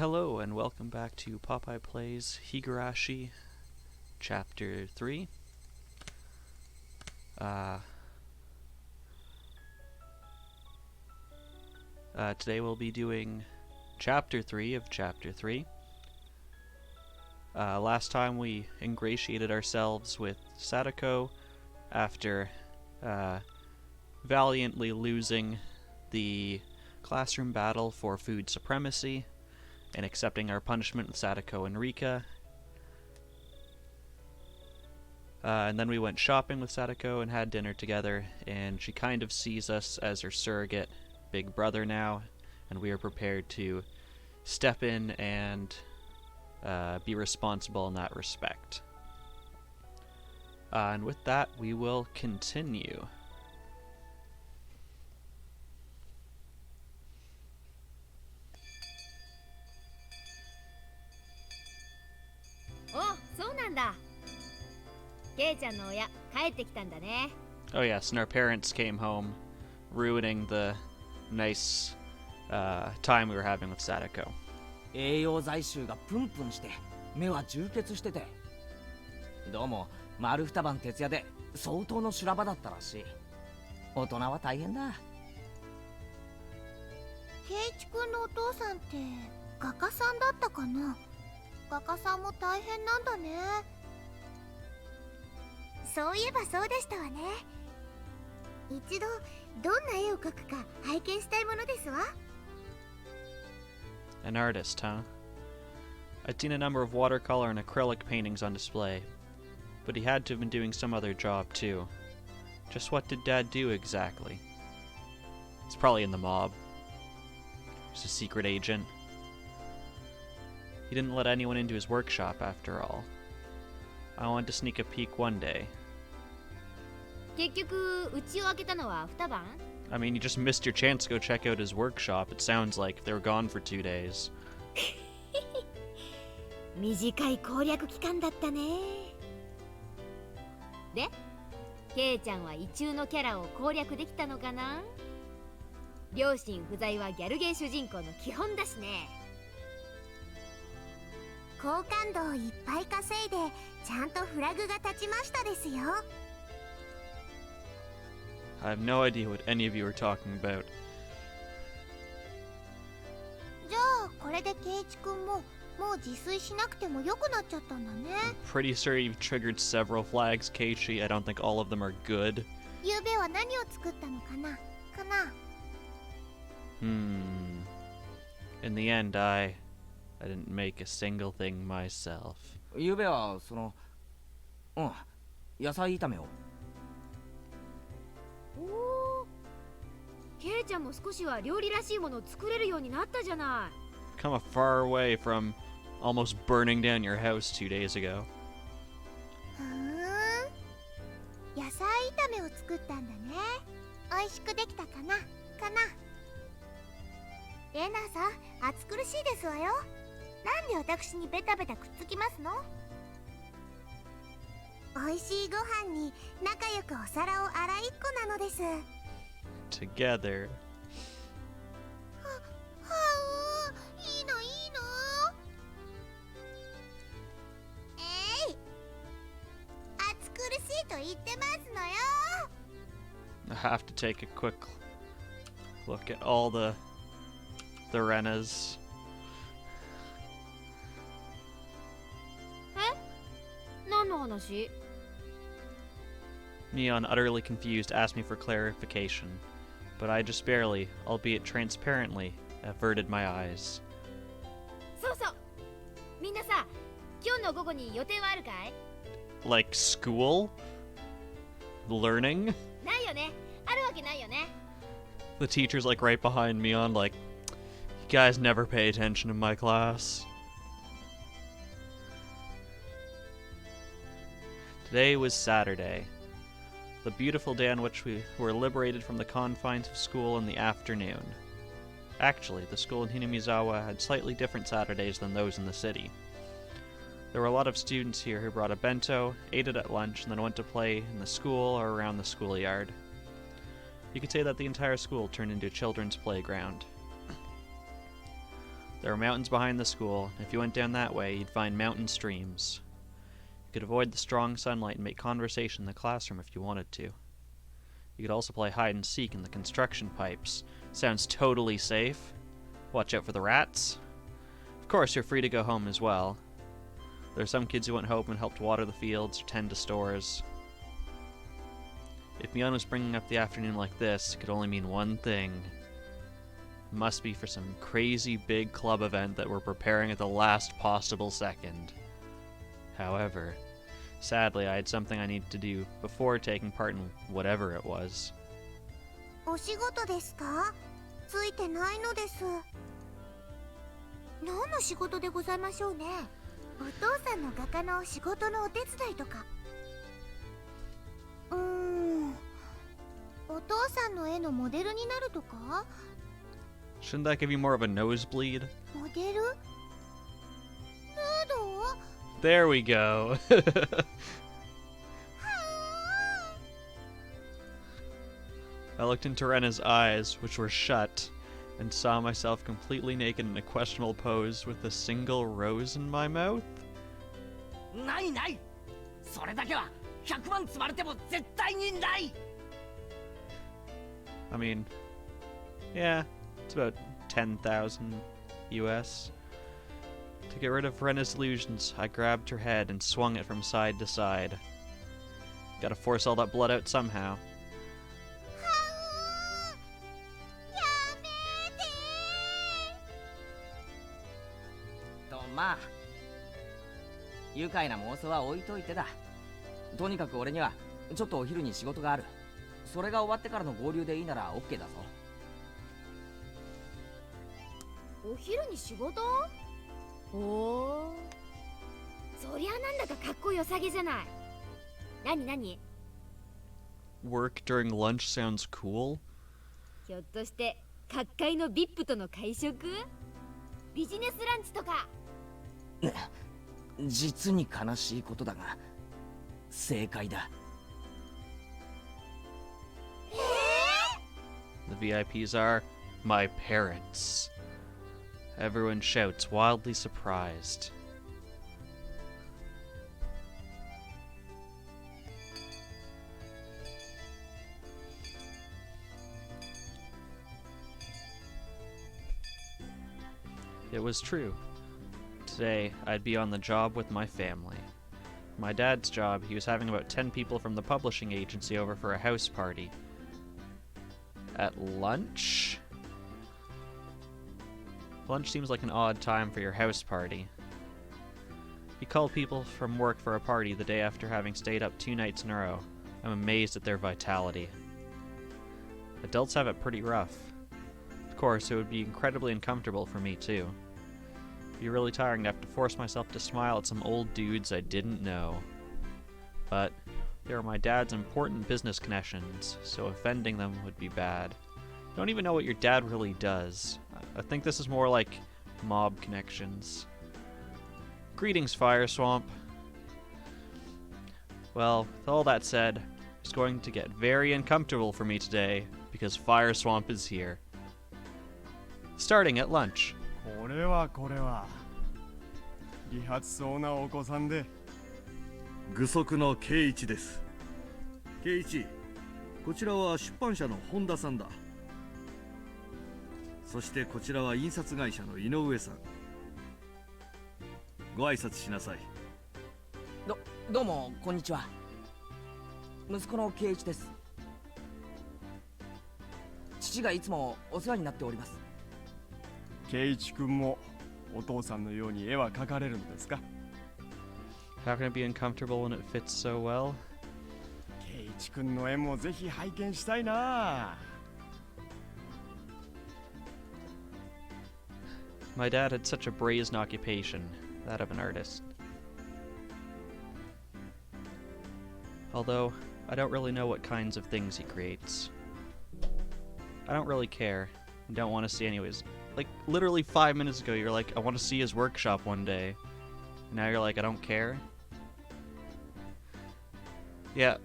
Hello and welcome back to Popeye Plays Higurashi Chapter 3. Today we'll be doing Chapter 3 of Chapter 3. Last time we ingratiated ourselves with Satoko after valiantly losing the classroom battle for food supremacy and accepting our punishment with Satoko and Rika. And then we went shopping with Satoko and had dinner together, and she kind of sees us as her surrogate big brother now, and we are prepared to step in and be responsible in that respect. And with that, we will continue. Oh yes, and our parents came home, ruining the nice time we were having with Satoko. 栄養剤臭がプンプンして目は充血してて、どうも丸二晩徹夜で相当の修羅場だったらしい。大人は大変だ。圭一君のお父さんって画家さんだったかな。画家さんも大変なんだね。そういえばそうでしたわね。一度どんな絵を描くか拝見したいものですわ。An artist, huh? I'd seen a number of watercolor and acrylic paintings on display, but he had to have been doing some other job too. Just what did Dad do exactly? He's probably in the mob. He's a secret agent. He didn't let anyone into his workshop after all. I wanted to sneak a peek one day. I mean, you just missed your chance to go check out his workshop. It sounds like they were gone for 2 days. 短い攻略期間だったね。で、ケイちゃんは異中のキャラを攻略できたのかな？両親不在はギャルゲー主人公の基本だしね。好感度をいっぱい稼いでちゃんとフラグが立ちましたですよ。I have no idea what any of you are talking about. じゃあこれで圭一君ももう自炊しなくても良くなっちゃったんだね。I'm pretty sure you've triggered several flags, Keiichi. I don't think all of them are good. ゆうべは何を作ったのかなIn the end, I didn't make a single thing myself. ゆうべは野菜炒めを。おお、ケイちゃんも少しは料理らしいものを作れるようになったじゃない。Come a far way from almost burning down your house 2 days ago. 野菜炒めを作ったんだね。美味しくできたかなレナさん、暑苦しいですわよ。なんで私にベタベタくっつきますの？美味しいご飯に仲良くお皿を洗いっこなのです。Together. いいの。暑苦しいと言ってますのよ。I have to take a quick look at all the Renas. 何の話Neon, utterly confused, asked me for clarification, but I just barely, albeit transparently, averted my eyes. そうそう。みんなさ、今日の午後に予定はあるかい？ Like school? Learning? ないよね。あるわけないよね。 The teacher's like right behind Neon, like, you guys never pay attention in my class. Today was Saturday, the beautiful day on which we were liberated from the confines of school in the afternoon. Actually, the school in Hinamizawa had slightly different Saturdays than those in the city. There were a lot of students here who brought a bento, ate it at lunch, and then went to play in the school or around the schoolyard. You could say that the entire school turned into a children's playground. There were mountains behind the school, and if you went down that way, you'd find mountain streams. You could avoid the strong sunlight and make conversation in the classroom if you wanted to. You could also play hide and seek in the construction pipes. Sounds totally safe. Watch out for the rats. Of course, you're free to go home as well. There are some kids who went home and helped water the fields or tend to stores. If Mion was bringing up the afternoon like this, it could only mean one thing. It must be for some crazy big club event that we're preparing at the last possible second. However, sadly I had something I needed to do before taking part in whatever it was. お仕事ですか？ついてないのです。何の仕事でございましょうね。お父さんの画家の仕事のお手伝いとか。お父さんの絵のモデルになるとか？ Shouldn't that give you more of a nosebleed? モデル？ヌード？ There we go. I looked into Rena's eyes, which were shut, and saw myself completely naked in a questionable pose with a single rose in my mouth. ないない。それだけは100万積まれても絶対にない。 I mean, yeah, it's about 10,000 US. To get rid of Rena's illusions, I grabbed her head and swung it from side to side. Gotta force all that blood out somehow. とまあ愉快な妄想は置いといてだ。とにかく俺にはちょっとお昼に仕事がある。それが終わってからの合流でいいなら OK だぞ。お昼に仕事？おお、そりゃなんだかかっこよさげじゃない。何何？ Work during lunch sounds cool? ひょっとして各界の VIP との会食？ビジネスランチとか？実に悲しいことだが正解だ。The VIPs are my parents. Everyone shouts, wildly surprised. It was true. Today, I'd be on the job with my family. My dad's job, he was having about 10 people from the publishing agency over for a house party. At lunch? Lunch seems like an odd time for your house party. He called people from work for a party the day after having stayed up 2 nights in a row. I'm amazed at their vitality. Adults have it pretty rough. Of course, it would be incredibly uncomfortable for me too. It'd be really tiring to have to force myself to smile at some old dudes I didn't know. But they were my dad's important business connections, so offending them would be bad. I don't even know what your dad really does. I think this is more like mob connections. Greetings, Fire Swamp. Well, with all that said, it's going to get very uncomfortable for me today because Fire Swamp is here. Starting at lunch. これは利発そうなお子さんで具足の圭一です。圭一、こちらは出版社の本田さんだ。そしてこちらは印刷会社の井上さん。ご挨拶しなさい。どうもこんにちは。息子の圭一です。父がいつもお世話になっております。圭一君もお父さんのように絵は描かれるのですか？ How can it be uncomfortable when it fits so well? 圭一君の絵もぜひ拝見したいな。My dad had such a brazen occupation, that of an artist. Although, I don't really know what kinds of things he creates. I don't really care, and don't want to see anyways. Like, literally 5 minutes ago, you're like, I want to see his workshop one day. And now you're like, I don't care? Yeah,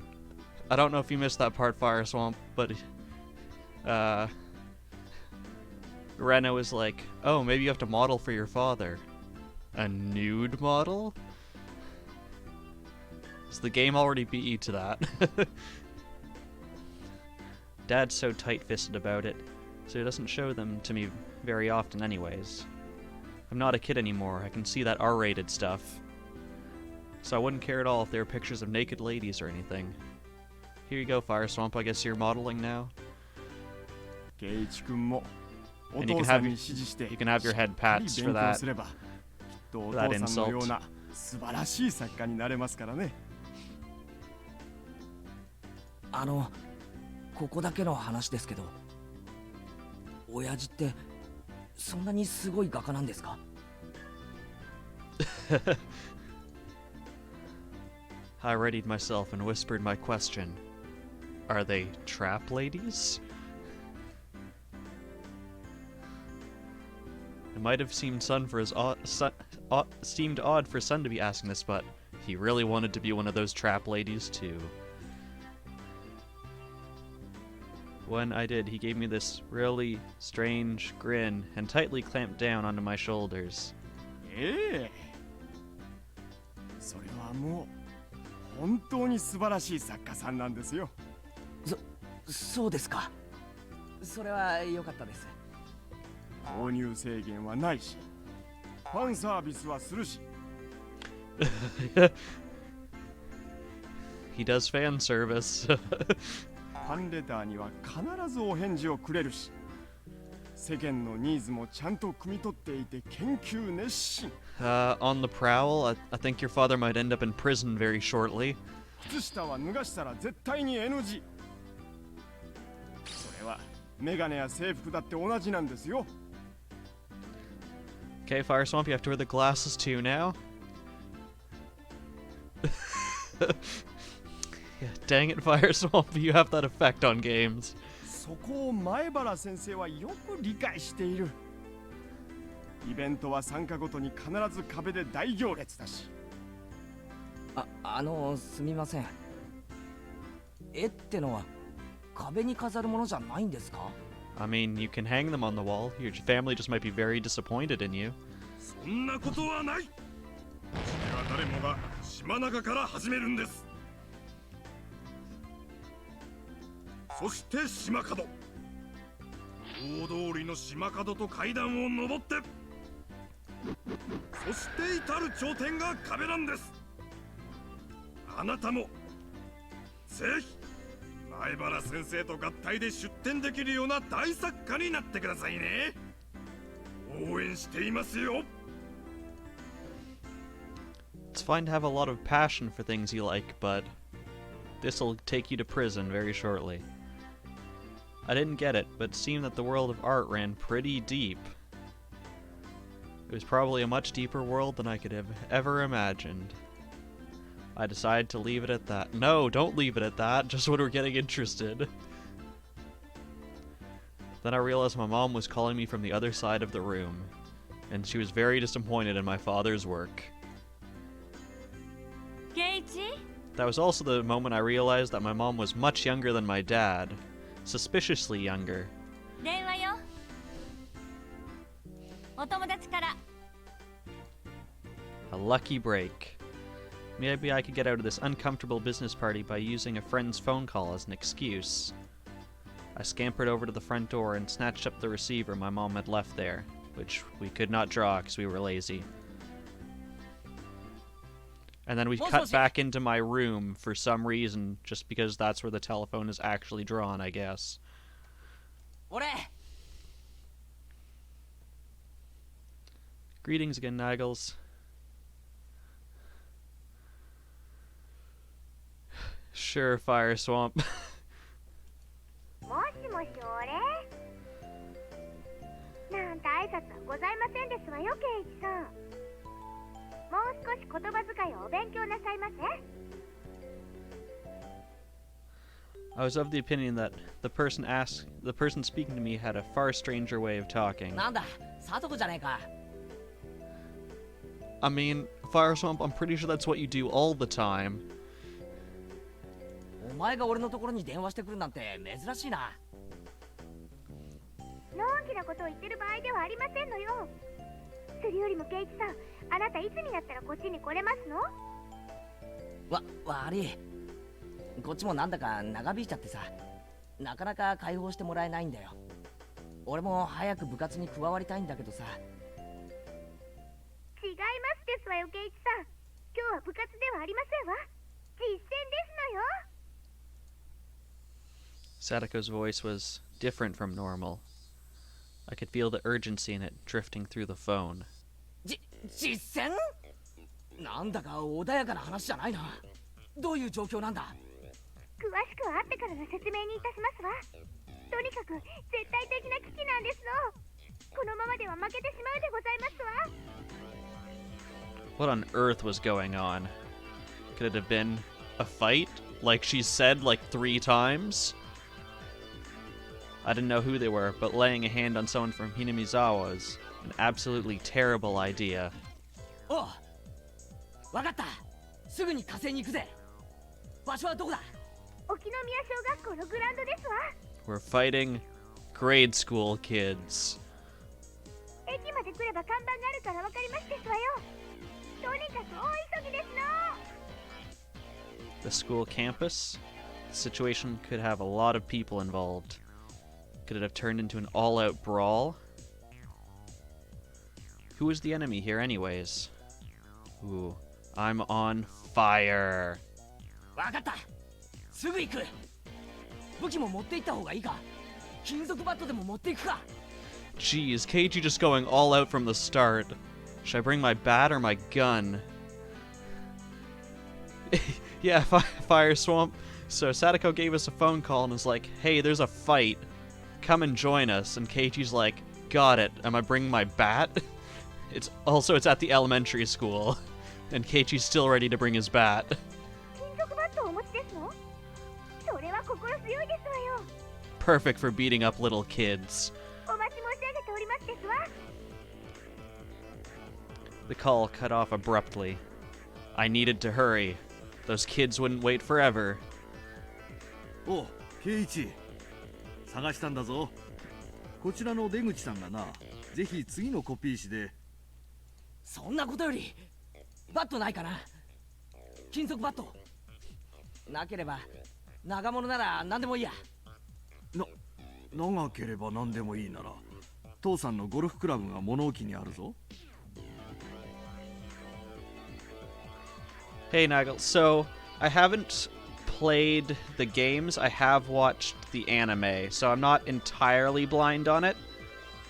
I don't know if you missed that part, Fire Swamp, but, Reno is like, oh, maybe you have to model for your father. A nude model? So the game already beat you to that. Dad's so tight-fisted about it, so he doesn't show them to me very often anyways. I'm not a kid anymore, I can see that R-rated stuff. So I wouldn't care at all if there were pictures of naked ladies or anything. Here you go, Fire Swamp, I guess you're modeling now? 圭一君もお And you 父 can さ have んに your, 指示して you can have your head しっかり pats 勉 for 強 that. すればきっとお that 父さんのよう insult. な素晴らしい作家になれますからね。ここだけの話ですけど、親父ってそんなにすごい画家なんですか？ I readied myself and whispered my question. Are they trap ladies? It might have seemed seemed odd for Sun to be asking this, but he really wanted to be one of those trap ladies too. When I did, he gave me this really strange grin and tightly clamped down onto my shoulders. ええ、それはもう本当に素晴らしい作家さんなんですよ。そうですか。それは良かったです。購入制限はないし、ファンサービスはするし。He does fan service. ファンレターには必ずお返事をくれるし、世間のニーズもちゃんと汲み取っていて研究熱心。On the prowl, I think your father might end up in prison very shortly. 靴下は脱がしたら絶対に NG。それはメガネや制服だって同じなんですよ。Okay, Fire Swamp, you have to wear the glasses too now. Yeah, dang it, Fire Swamp, you have that effect on games. そこを前原先生はよく理解している。イベントは参加ごとに必ず壁で大行列だし。すみません。絵ってのは壁に飾るものじゃないんですか？ I mean, you can hang them on the wall. Your family just might be very disappointed in you. そんなことはない。それは誰もが島中から始めるんです。そして島角、大通りの島角と階段を上って、そして至る頂点が壁なんです。あなたもぜひ前原先生と合体で出展できるような大作家になってくださいね。応援していますよ。It's fine to have a lot of passion for things you like, but this'll take you to prison very shortly. I didn't get it, but it seemed that the world of art ran pretty deep. It was probably a much deeper world than I could have ever imagined. I decided to leave it at that. No, don't leave it at that, just when we're getting interested. Then I realized my mom was calling me from the other side of the room, and she was very disappointed in my father's work. Keiichi? That was also the moment I realized that my mom was much younger than my dad. Suspiciously younger. 電話よ。お友達から。 A lucky break. Maybe I could get out of this uncomfortable business party by using a friend's phone call as an excuse. I scampered over to the front door and snatched up the receiver my mom had left there, which we could not draw because we were lazy. And then we cut back into my room for some reason, just because that's where the telephone is actually drawn, I guess. 俺 Greetings again, Naggles. Sure, Fire Swamp. もしもし俺なんて挨拶はございませんですわよ、圭一さん。もう少し言葉遣いをお勉強なさいませ。 I was of the opinion that the person speaking to me had a far stranger way of talking. なんだ、Satokoじゃねえか。 I mean, Fire Swamp, I'm pretty sure that's what you do all the time. お前が俺のところに電話してくるなんて珍しいな。のんきなことを言ってる場合ではありませんのよ。それよりもケイチさん、あなたいつになったらこっちに来れますの？悪い。こっちもなんだか長引いちゃってさ、なかなか解放してもらえないんだよ。俺も早く部活に加わりたいんだけどさ。違いますですわよ、ケイチさん。今日は部活ではありませんわ。実践ですのよ。 Satoko's voice was different from normal. I could feel the urgency in it drifting through the phone. 実践？なんだか穏やかな話じゃないな。どういう状況なんだ？詳しくは後からの説明にいたしますわ。とにかく絶対的な危機なんですの。このままでは負けてしまうでございますわ。What on earth was going on? Could it have been a fight? Like she said like 3 times? I didn't know who they were, but laying a hand on someone from Hinamizawa is an absolutely terrible idea. おう、わかった。すぐに火星に行くぜ。場所はどこだ？沖宮小学校のグラウンドですわ。We're fighting grade school kids. 駅まで来れば看板があるからわかりますですわよ。とにかく大急ぎですの。 The school campus? The situation could have a lot of people involved. Could it have turned into an all-out brawl? Who is the enemy here anyways? Ooh, I'm on fire. わかった。すぐ行く。武器も持って行った方がいいか？金属バットでも持っていくか？ Jeez, Keiji just going all out from the start. Should I bring my bat or my gun? Yeah, Fire Swamp. So Satoko gave us a phone call and was like, hey, there's a fight. Come and join us. And Keiichi's like, got it. Am I bringing my bat? It's at the elementary school. And Keiichi's still ready to bring his bat. 金属バットをお持ちですの？それは心強いですわよ。 Perfect for beating up little kids. お待ち申し上げておりますですわ。 The call cut off abruptly. I needed to hurry. Those kids wouldn't wait forever. おう、ケイイチ。探したんだぞ。こちらの出口さんがな、ぜひ次のコピー紙で。そんなことより、バットないかな？金属バット。なければ、長物なら何でもいいや。長ければ何でもいいなら、父さんのゴルフクラブが物置にあるぞ。Hey Nigel, so I haven't played the games, I have watched the anime, so I'm not entirely blind on it.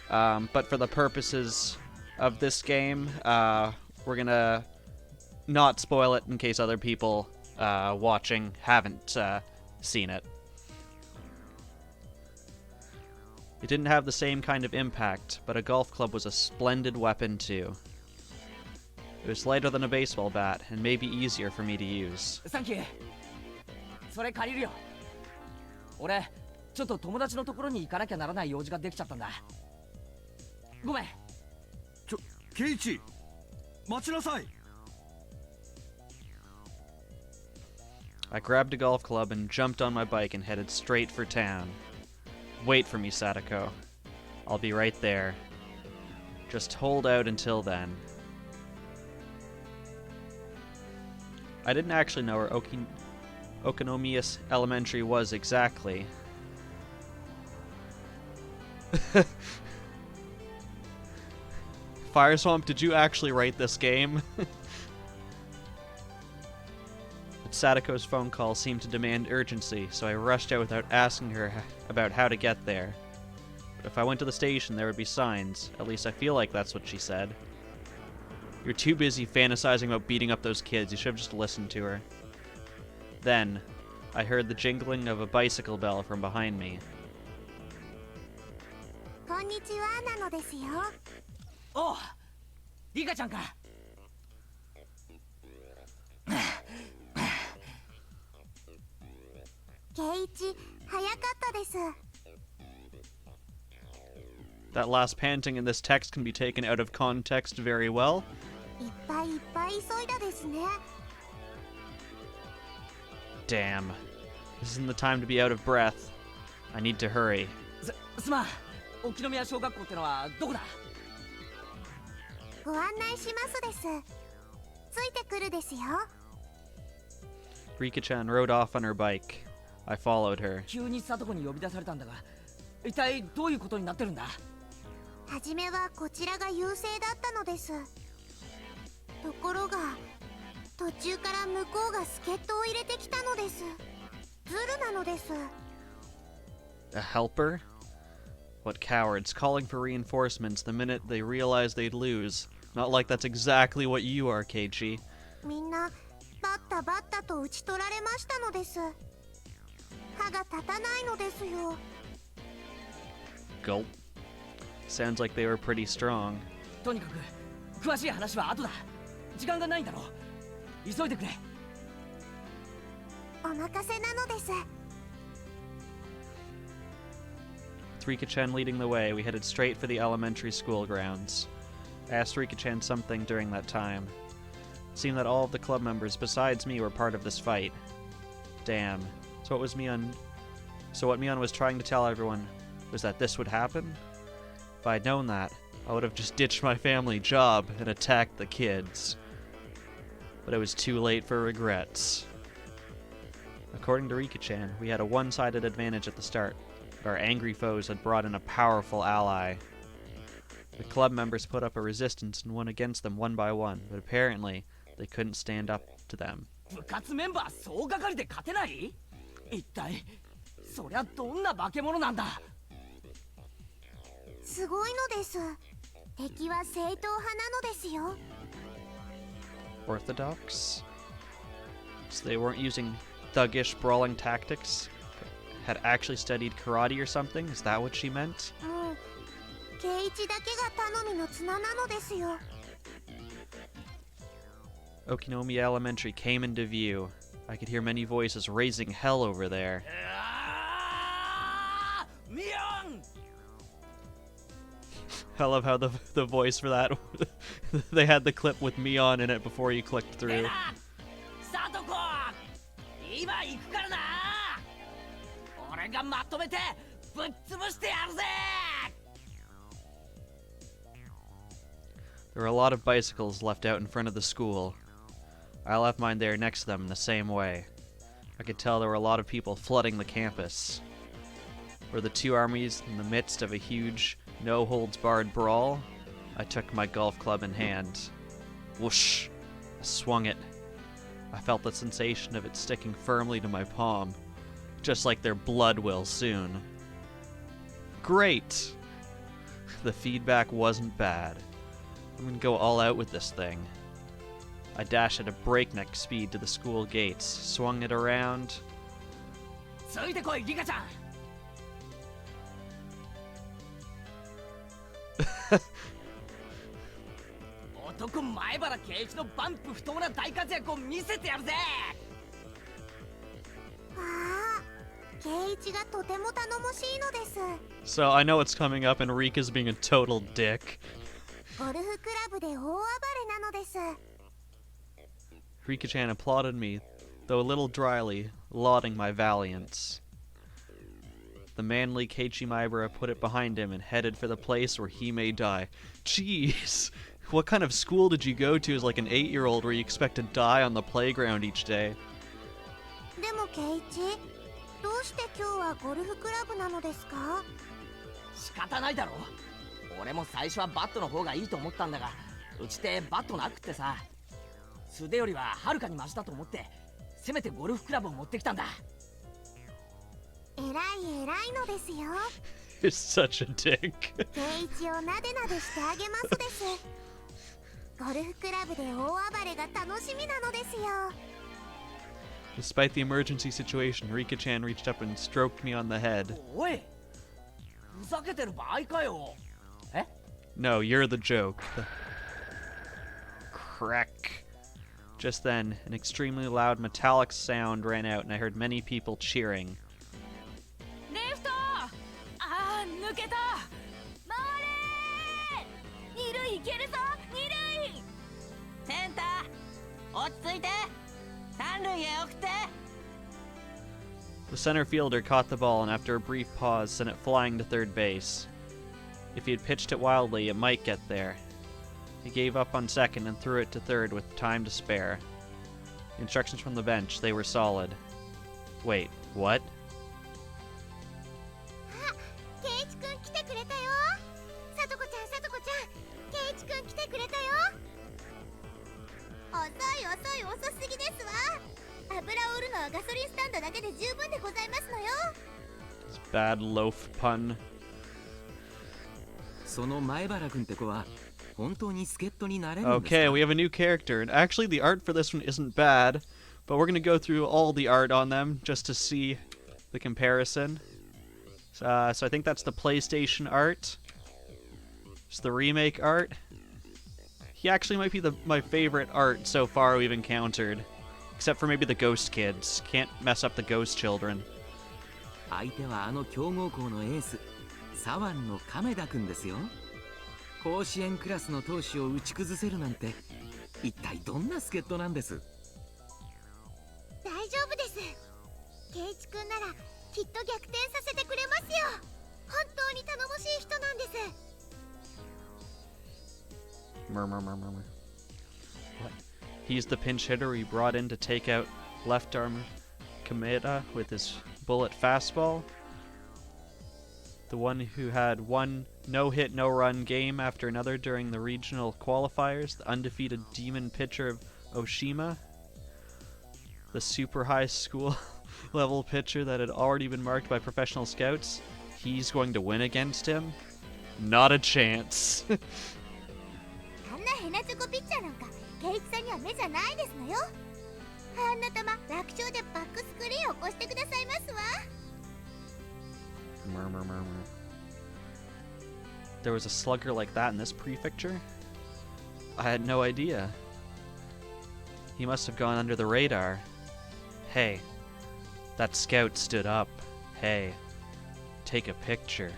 But for the purposes of this game, we're gonna not spoil it in case other people watching haven't seen it. It didn't have the same kind of impact, but a golf club was a splendid weapon too. It was lighter than a baseball bat, and maybe easier for me to use. サンキュー。それ借りるよ。俺、ちょっと友達のところに行かなきゃならない用事ができちゃったんだ。ごめん。ケイイチ、待ちなさい。I grabbed a golf club and jumped on my bike and headed straight for town. Wait for me, Satoko. I'll be right there. Just hold out until then. I didn't actually know where Okonomiya Elementary was exactly. Fire Swamp, did you actually write this game? But Satoko's phone call seemed to demand urgency, so I rushed out without asking her about how to get there. But if I went to the station, there would be signs. At least I feel like that's what she said. You're too busy fantasizing about beating up those kids. You should have just listened to her. Then, I heard the jingling of a bicycle bell from behind me. こんにちは、なのですよ。おう、リカちゃんか。ケイイチ、早かったです。 That last panting in this text can be taken out of context very well. いっぱいいっぱい急いだですね。Damn. This isn't the time to be out of breath. I need to hurry. すまん、沖宮小学校ってのはどこだ？ご案内しますです。ついてくるですよ。 Rika-chan rode off on her bike. I followed her. 急に里子に呼び出されたんだが、一体どういうことになってるんだ？はじめはこちらが優勢だったのです。ところが途中から向こうが助っ人を入れてきたのです。ズルなのです。 A helper? What cowards, calling for reinforcements the minute they realized they'd lose. Not like that's exactly what you are, Keiichi. みんなバッタバッタと打ち取られましたのです。歯が立たないのですよ。 Gulp. Sounds like they were pretty strong. とにかく詳しい話は後だ。時間がないんだろう。急いでくれ。お任せなのです。 With Rika-chan leading the way, we headed straight for the elementary school grounds. I asked Rika-chan something during that time. It seemed that all of the club members besides me were part of this fight. Damn. So what Mion was trying to tell everyone was that this would happen? If I'd known that, I would have just ditched my family job and attacked the kids. But it was too late for regrets. According to Rika-chan, we had a one-sided advantage at the start, but our angry foes had brought in a powerful ally. The club members put up a resistance and went against them one by one, but apparently they couldn't stand up to them. 部活メンバー総がかりで勝てない？一体そりゃどんな化け物なんだ？すごいのです。敵は正統派なのですよ。 Orthodox? So they weren't using thuggish brawling tactics? Had actually studied karate or something? Is that what she meant? もう圭一だけが頼みの綱なのですよ。 Okinomiya Elementary came into view. I could hear many voices raising hell over there. ミオン！ I love how the voice for that they had the clip with Mion in it before you clicked through. サトコ！今行くからな！俺がまとめてぶっ潰してやるぜ！ There were a lot of bicycles left out in front of the school. I left mine there next to them in the same way. I could tell there were a lot of people flooding the campus. Were the two armies in the midst of a huge, no-holds-barred brawl? I took my golf club in hand. Whoosh! I swung it. I felt the sensation of it sticking firmly to my palm, just like their blood will soon. Great! The feedback wasn't bad. I'm gonna go all out with this thing. I dashed at a breakneck speed to the school gates, swung it around. ついてこい、リカちゃん！男前原圭一のバンプ不当な大活躍を見せてやるぜ！わあ、圭一がとても頼もしいのです。 So I know it's coming up and Rika's being a total dick. ゴルフクラブで大暴れなのです。 Rika-chan applauded me, though a little dryly, lauding my valiance. The manly Keiichi Maibara put it behind him and headed for the place where he may die. Jeez! What kind of school did you go to as like an 8-year-old where you expect to die on the playground each day? でも圭一、どうして今日はゴルフクラブなのですか？仕方ないだろ。俺も最初はバットの方がいいと思ったんだが、うちってバットなくってさ、素手よりははるかにマシだと思って、せめてゴルフクラブを持ってきたんだ。偉いのですよ。 You're such a dick. 圭一をなでなでしてあげますです。ゴルフクラブで大暴れが楽しみなのですよ。 Despite the emergency situation, Rika-chan reached up and stroked me on the head. おい、ふざけてる場合かよ。え？ No, you're the joke. Crack. Just then, an extremely loud metallic sound ran out and I heard many people cheering. レフト！あー、抜けた！回れ！二塁行けるぞ！二塁！センター、落ち着いて！三塁へ送って！ The center fielder caught the ball and after a brief pause sent it flying to third base. If he had pitched it wildly, it might get there. He gave up on second and threw it to third with time to spare. The instructions from the bench, they were solid. Wait, what? ケイイチくん来てくれたよ。さとこちゃん、さとこちゃん、ケイイチくん来てくれたよ。遅すぎですわ。油を売るのはガソリンスタンドだけで十分でございますのよ。 Bad loaf pun. その前原君って子は本当に助っ人になれるんですか? Okay, we have a new character, and actually the art for this one isn't bad, but we're gonna go through all the art on them just to see the comparison. So I think that's the PlayStation art. It's the remake art. He actually might be my favorite art so far we've encountered. Except for maybe the ghost kids. Can't mess up the ghost children. 相手はあの強豪校のエース、左腕の亀田君ですよ。甲子園クラスの投手を打ち崩せるなんて、一体どんな助っ人なんです？大丈夫です。ケイイチくんならきっと逆転させてくれますよ。本当に頼もしい人なんです。Murmur. What? He's the pinch hitter we brought in to take out left arm Kameda with his bullet fastball. The one who had one no-hit, no-run game after another during the regional qualifiers. The undefeated demon pitcher of Oshima. The super high school level pitcher that had already been marked by professional scouts. He's going to win against him? Not a chance. あんなヘナチョコピッチャーなんかケイイチさんには目じゃないですのよ。あんな球楽勝でバックスクリーンを越してくださいますわ。 Murmur. There was a slugger like that in this prefecture? I had no idea. He must have gone under the radar. Hey, that scout stood up. Hey, take a picture.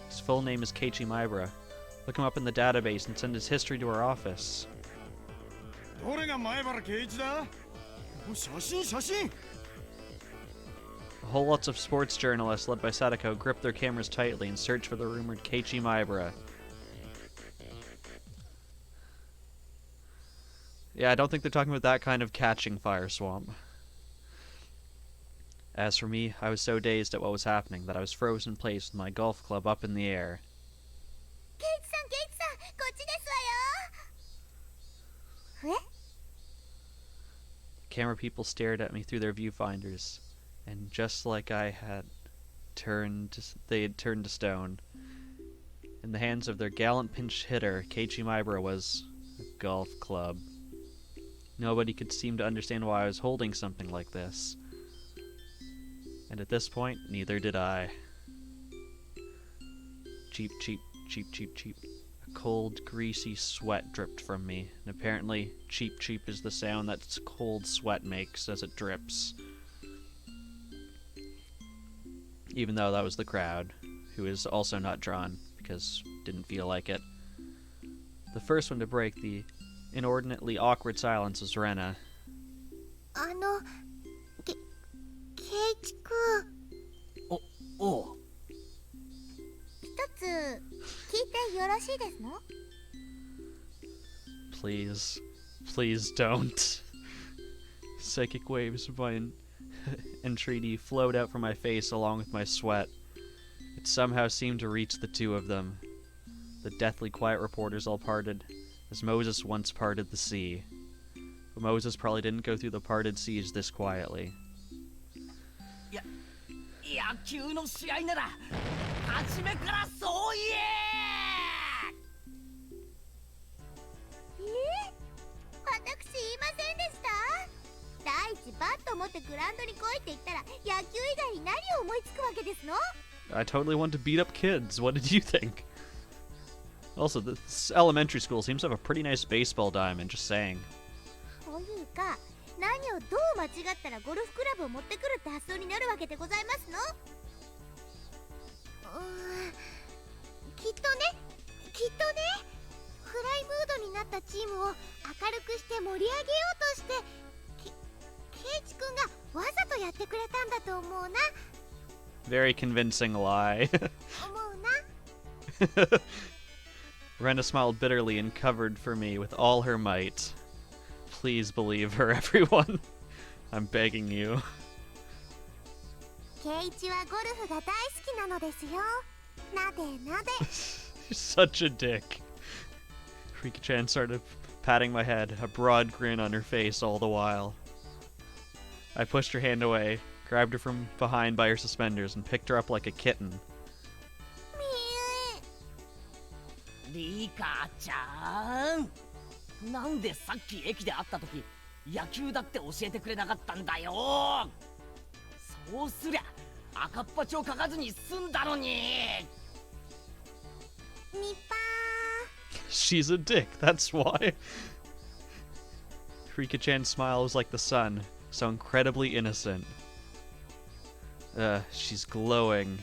His full name is Keiichi Maibara. Look him up in the database and send his history to our office. どれが前原圭一だ？写真。 A whole lots of sports journalists led by Satoko grip their cameras tightly and search for the rumored Keiichi Maibara. Yeah, I don't think they're talking about that kind of catching Fire Swamp. As for me, I was so dazed at what was happening that I was frozen in place with my golf club up in the air. ケイイチさん、こっちですわよ。The camera people stared at me through their viewfinders, and just like they had turned to stone. In the hands of their gallant pinch hitter, Keiichi Maibara was a golf club. Nobody could seem to understand why I was holding something like this. And at this point, neither did I. Cheep. A cold, greasy sweat dripped from me, and apparently cheep is the sound that cold sweat makes as it drips. Even though that was the crowd, who is also not drawn, because didn't feel like it. The first one to break the inordinately awkward silence was Rena. ケイイチくん。おう。一つ聞いてよろしいですの？ Please don't. Psychic waves of my entreaty flowed out from my face along with my sweat. It somehow seemed to reach the two of them. The deathly quiet reporters all parted, as Moses once parted the sea. But Moses probably didn't go through the parted seas this quietly. 野球の試合なら初めからそう言え。私言いませんでした？第一バット持ってグラウンドに来いって言ったら野球以外に何を思いつくわけですの？ I totally want to beat up kids. What did you think? Also, this elementary school seems to have a pretty nice baseball diamond, just saying. というか、何をどう間違ったらゴルフクラブを持ってくるって発想になるわけでございますの？きっとね、暗いムードになったチームを明るくして盛り上げようとしてケイイチくんがわざとやってくれたんだと思うな。 Very convincing lie. 思うな。Rena smiled bitterly and covered for me with all her might. Please believe her, everyone. I'm begging you. ケイチはゴルフが大好きなのですよ。なでなで。You're such a dick. Rika-chan started patting my head, a broad grin on her face all the while. I pushed her hand away, grabbed her from behind by her suspenders, and picked her up like a kitten. リカちゃん、なんでさっき駅で会った時野球だって教えてくれなかったんだよ。そうすりゃ赤っ端を書かずに済んだのに。ニッパ She's a dick, that's why. Rika-chan's smile was like the sun, so incredibly innocent. She's glowing.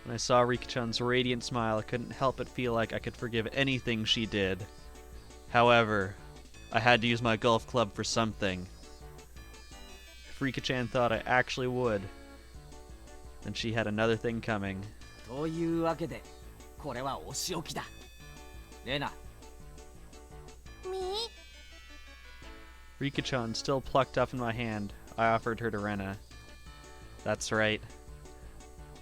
When I saw Rika-chan's radiant smile, I couldn't help but feel like I could forgive anything she did. However, I had to use my golf club for something. If Rika-chan thought I actually would, then she had another thing coming. というわけで、これはお仕置きだ。レナ。ー。み Rika-chan still plucked up in my hand. I offered her to Rena. That's right.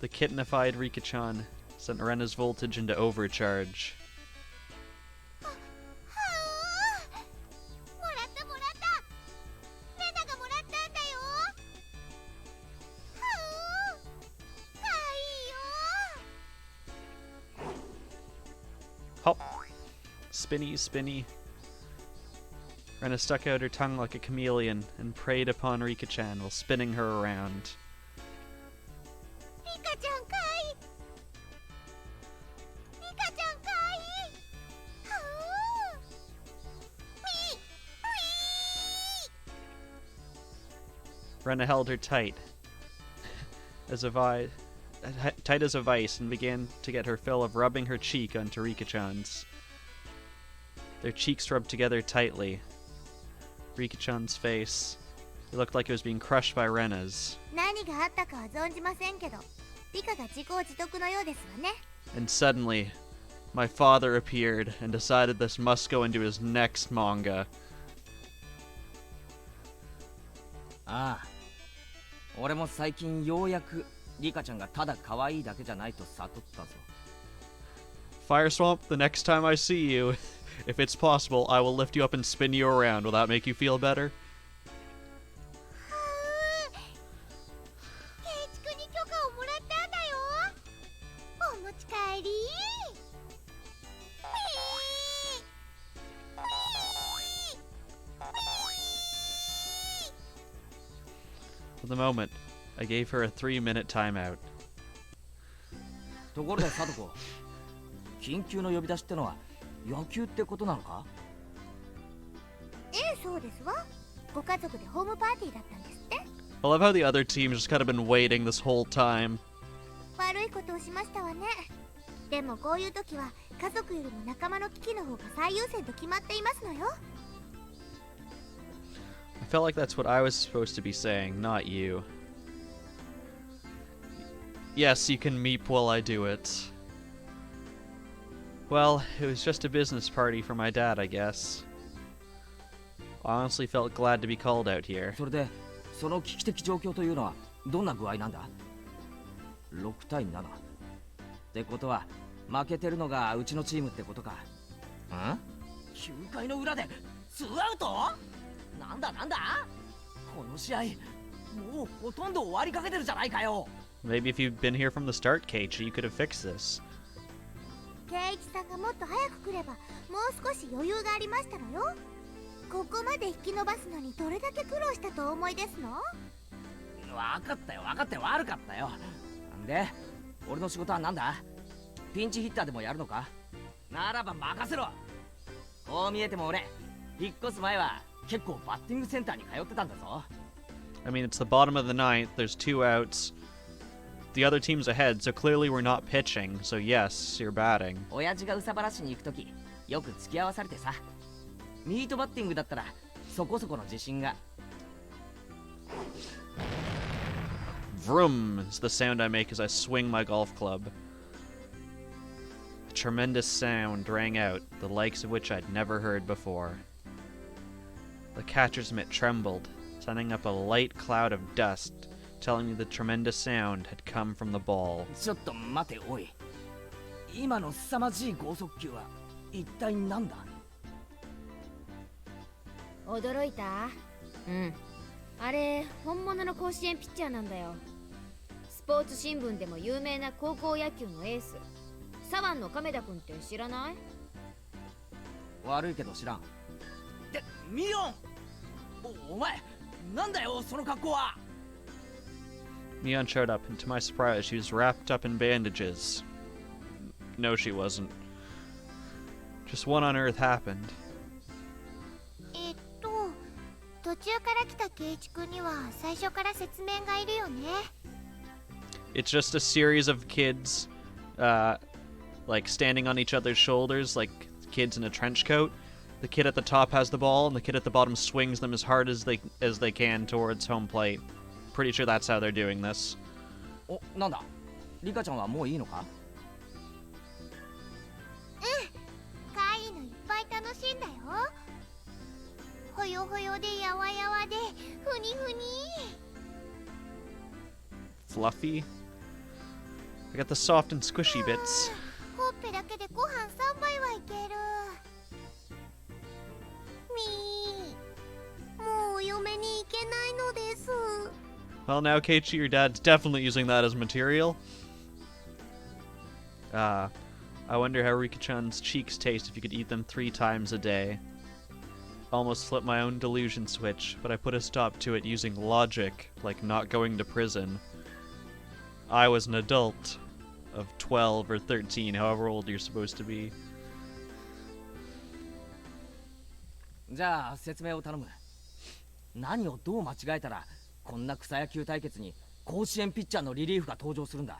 The kittenified Rika-chan sent Rena's voltage into overcharge. はあ。もらったもらった。レナがもらったんだよ。はあ。かいいよ。 Hop. Spinny, spinny. Rena stuck out her tongue like a chameleon and preyed upon Rika-chan while spinning her around. リカちゃんかい。リカちゃんかい。はあ。み。Rena held her tight as a tight as a vice and began to get her fill of rubbing her cheek onto Rika-chan's. Their cheeks rubbed together tightly. Rika-chan's face, it looked like it was being crushed by Rena's. 何があったかは存じませんけど、リカが自業自得のようですわね。 And suddenly, my father appeared and decided this must go into his next manga. ああ、俺も最近ようやくリカちゃんがただ可愛いだけじゃないと悟ったぞ。 Fire Swamp, the next time I see you, if it's possible, I will lift you up and spin you around. Will that make you feel better? ケイチ君に許可をもらったんだよ。お持ち帰り。 For the moment, I gave her a 3-minute timeout. ところでサトコ、緊急の呼び出しってのは野球ってことなのか？ええ、そうですわ。ご家族でホームパーティーだったんですって。 I love how the other team's just kind of been waiting this whole time. 悪いことをしましたわね。でもこういう時は家族よりも仲間の危機の方が最優先と決まっていますのよ。 I felt like that's what I was supposed to be saying, not you. Yes, you can meep while I do it. Well, it was just a business party for my dad, I guess. I honestly felt glad to be called out here. それでその危機的状況というのはどんな具合なんだ？6対7ってことは負けてるのがうちのチームってことか。ん？9回の裏で2アウト？なんだなんだ？この試合もうほとんど終わりかけてるじゃないかよ。 Maybe if you'd been here from the start, Keiichi, you could have fixed this. ケイイチさんがもっと早く来ればもう少し余裕がありましたのよ。ここまで引き伸ばすのにどれだけ苦労したとお思いですの？分かったよ分かったよ、悪かったよ。なんで俺の仕事はなんだ？ピンチヒッターでもやるのか？ならば任せろ。こう見えても俺引っ越す前は結構バッティングセンターに通ってたんだぞ。 I mean, it's the bottom of the ninth, there's 2 outs. The other team's ahead, so clearly we're not pitching, so yes, you're batting. 親父がうさばらしに行くときよく付き合わされてさ、ミートバッティングだったらそこそこの自信が。 Vroom is the sound I make as I swing my golf club. tremendous sound rang out, the likes of which I'd never heard before. The catcher's mitt trembled, sending up a light cloud of dust, telling me the tremendous sound had come from the ball. ちょっと待ておい。今の凄まじい剛速球は一体なんだ？驚いた？うん。あれ、本物の甲子園ピッチャーなんだよ。スポーツ新聞でも有名な高校野球のエース、左腕の亀田君って知らない？悪いけど知らん。ってミヨン！お前なんだよその格好は。Neon showed up, and to my surprise, she was wrapped up in bandages. No, she wasn't. Just what on earth happened? 途中から来た圭一君には最初から説明がいるよね。It's just a series of kids, like standing on each other's shoulders, like kids in a trench coat. The kid at the top has the ball, and the kid at the bottom swings them as hard as they can towards home plate. Pretty sure that's how they're doing this. お、なんだ？リカちゃんはもういいのか？可愛いのいっぱい楽しいんだよ。ほよほよでやわやわでふにふに。Fluffy. I got the soft and squishy bits. ほっぺだけでご飯3杯はいける。もうお嫁に行けないのです。Well, now, Keiichi, your dad's definitely using that as material. I wonder how Rika-chan's cheeks taste if you could eat them 3 times a day. Almost flipped my own delusion switch, but I put a stop to it using logic, like not going to prison. I was an adult of 12 or 13, however old you're supposed to be. じゃあ説明を頼む。何をどう間違えたらこんな草野球対決に甲子園ピッチャーのリリーフが登場するんだ。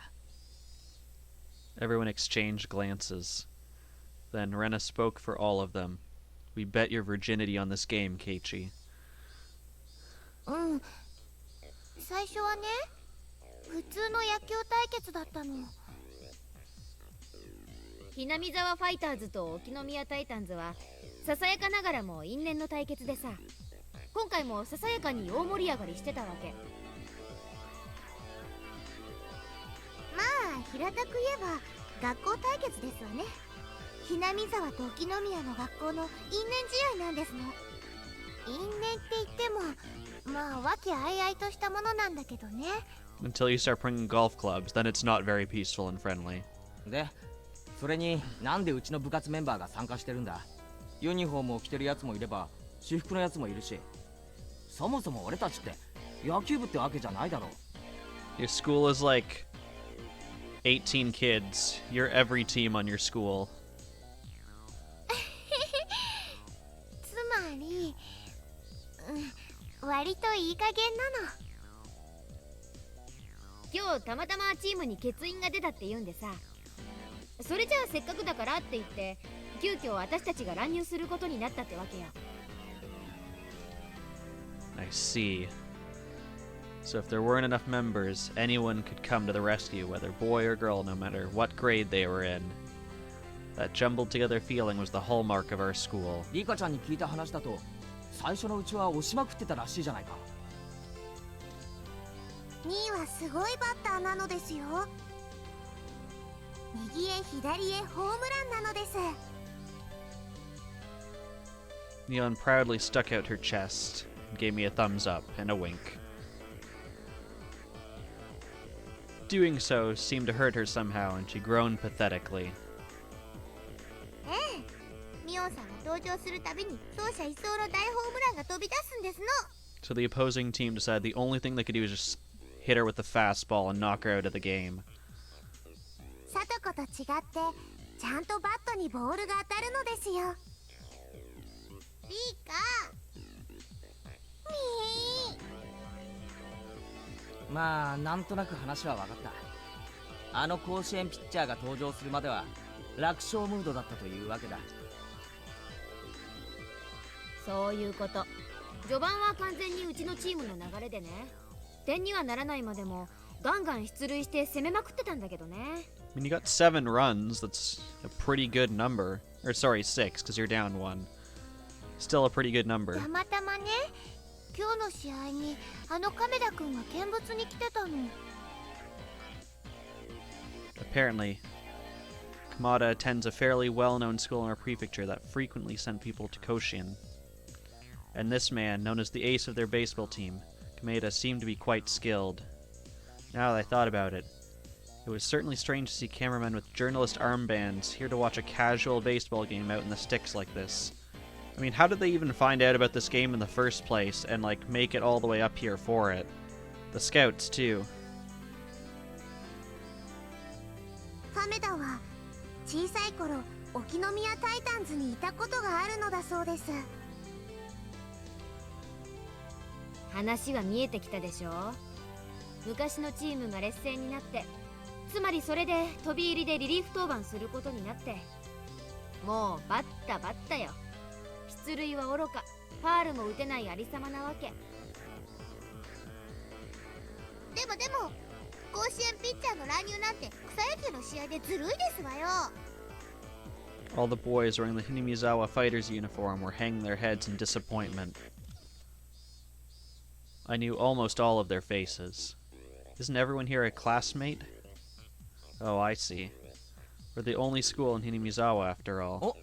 Everyone exchanged glances. Then Rena spoke for all of them. We bet your virginity on this game, Keiichi. うん。最初はね、普通の野球対決だったの。ひなみ沢ファイターズと沖宮タイタンズはささやかながらも因縁の対決でさ、今回もささやかに大盛り上がりしてたわけ。まあ平たく言えば学校対決ですわね。ひなみ沢と沖宮の学校の因縁試合なんですの。因縁って言ってもまあ和気あいあいとしたものなんだけどね。Until you start bringing golf clubs, then it's not very peaceful and friendly. で、それになんでうちの部活メンバーが参加してるんだ。ユニフォームを着てるやつもいれば私服のやつもいるし、そもそも俺たちって野球部ってわけじゃないだろう。 Your school is like 18 kids. You're every team on your school. つまり、割といい加減なの。今日たまたまチームに欠員が出たって言うんでさ、それじゃあせっかくだからって言って急遽私たちが乱入することになったってわけよ。I see. So if there weren't enough members, anyone could come to the rescue, whether boy or girl, no matter what grade they were in. That jumbled together feeling was the hallmark of our school. リカちゃんに聞いた話だと、最初のうちは押しまくってたらしいじゃないか。ニーはすごいバッターなのですよ。右へ左へホームランなのです。Neon proudly stuck out her chest and gave me a thumbs up and a wink. Doing so seemed to hurt her somehow, and she groaned pathetically. ええ、ミオンさんが登場するたびに走者一掃の大ホームランが飛び出すんですの。 So the opposing team decided the only thing they could do was just hit her with the fastball and knock her out of the game. サトコと違ってちゃんとバットにボールが当たるのですよ。リカミー。まあなんとなく話は分かった。あの甲子園ピッチャーが登場するまでは楽勝ムードだったというわけだ。そういうこと。序盤は完全にうちのチームの流れでね、点にはならないまでもガンガン出塁して攻めまくってたんだけどね。I mean, you got 7 runs. That's a pretty good number. Or sorry, 6, because you're down 1. Still a pretty good number. たまたまね、今日の試合にあの亀田くんが見物に来てたの。 Apparently, Kamada attends a fairly well-known school in our prefecture that frequently sent people to Koshin. And this man, known as the ace of their baseball team, Kameda, seemed to be quite skilled. Now that I thought about it, it was certainly strange to see cameramen with journalist armbands here to watch a casual baseball game out in the sticks like this. I mean, how did they even find out about this game in the first place and, like, make it all the way up here for it? The scouts, too. 亀田は小さい頃沖宮タイタンズにいたことがあるのだそうです。話は見えてきたでしょ。昔のチームが劣勢になって、つまりそれで飛び入りでリリーフ登板することになって、もうバッタよ。出塁はおろか、ファールも打てないありさまなわけ。でも甲子園ピッチャーの乱入なんて草野球の試合でずるいですわよ。 All the boys wearing the Hinamizawa fighters uniform were hanging their heads in disappointment. I knew almost all of their faces. Isn't everyone here a classmate? Oh, I see. We're the only school in Hinamizawa, after all. お、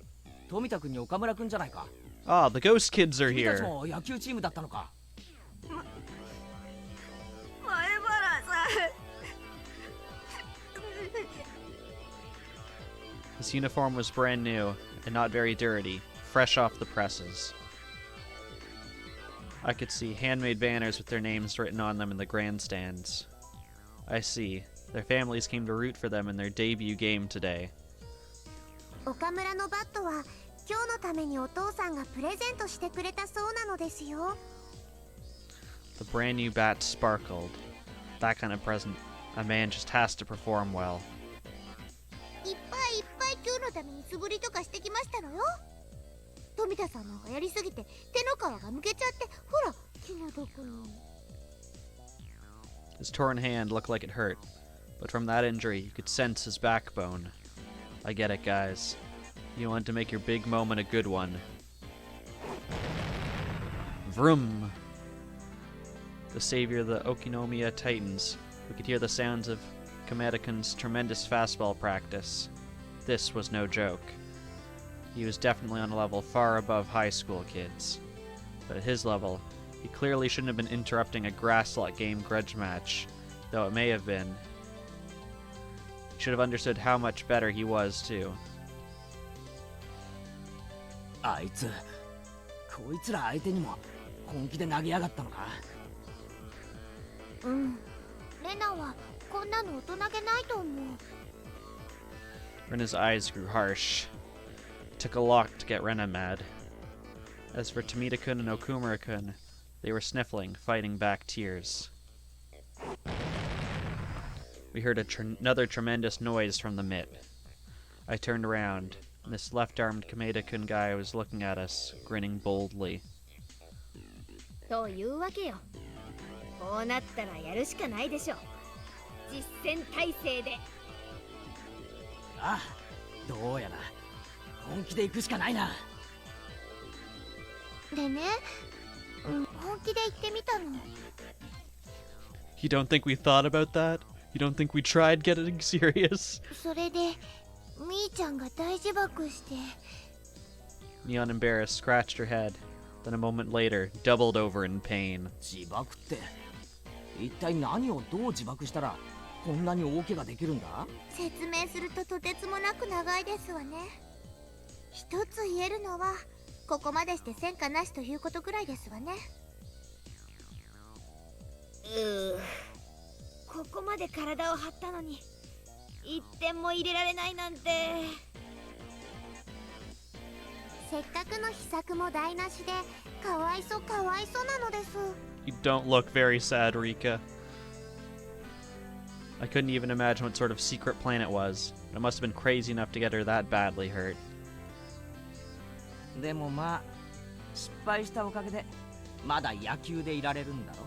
富田くんに岡村くんじゃないか。 Ah, the ghost kids are 君たち here. も野球チームだったのか。前原さん。 His uniform was brand new, and not very dirty, fresh off the presses. I could see handmade banners with their names written on them in the grandstands. I see. Their families came to root for them in their debut game today. 岡村のバットは今日のためにお父さんがプレゼントしてくれたそうなのですよ。 The brand new bat sparkled. That kind of present, a man just has to perform well. いっぱい今日のために素振りとかしてきましたのよ。富田さんの方がやりすぎて手の皮がむけちゃって、ほら気の毒に。 His torn hand looked like it hurt, but from that injury you could sense his backbone. I get it, guys. You want to make your big moment a good one. Vroom! The savior of the Okinomiya Titans. We could hear the sounds of Kameda-kun's tremendous fastball practice. This was no joke. He was definitely on a level far above high school kids. But at his level, he clearly shouldn't have been interrupting a grass lot game grudge match, though it may have been. He should have understood how much better he was, too. あいつ、こいつら相手にも本気で投げやがったのか。うん。レナはこんなの大人げないと思う。 Rena's eyes grew harsh. It took a lot to get Rena mad. As for Tomita-kun and Okumura-kun, they were sniffling, fighting back tears. We heard another tremendous noise from the mitt. I turned around, and this left-armed Kameda-kun guy was looking at us, grinning boldly. というわけよ。こうなったらやるしかないでしょ。実戦態勢で。ああ、どうやら本気で行くしかないな。でね、本気で言ってみたの。 You don't think we thought about that? You don't think we tried getting serious? それでみーちゃんが大自爆して。 Neon, embarrassed, scratched her head, then a moment later, doubled over in pain. 自爆って一体何をどう自爆したらこんなに大怪我できるんだ？説明するととてつもなく長いですわね。一つ言えるのはここまでして戦果なしということくらいですわね。ここまで体を張ったのに1点も入れられないなんて。せっかくの秘策も台無しでかわいそうなのです。 You don't look very sad, Rika. I couldn't even imagine what sort of secret plan it was. It must have been crazy enough to get her that badly hurt. でもまあ失敗したおかげでまだ野球でいられるんだろ。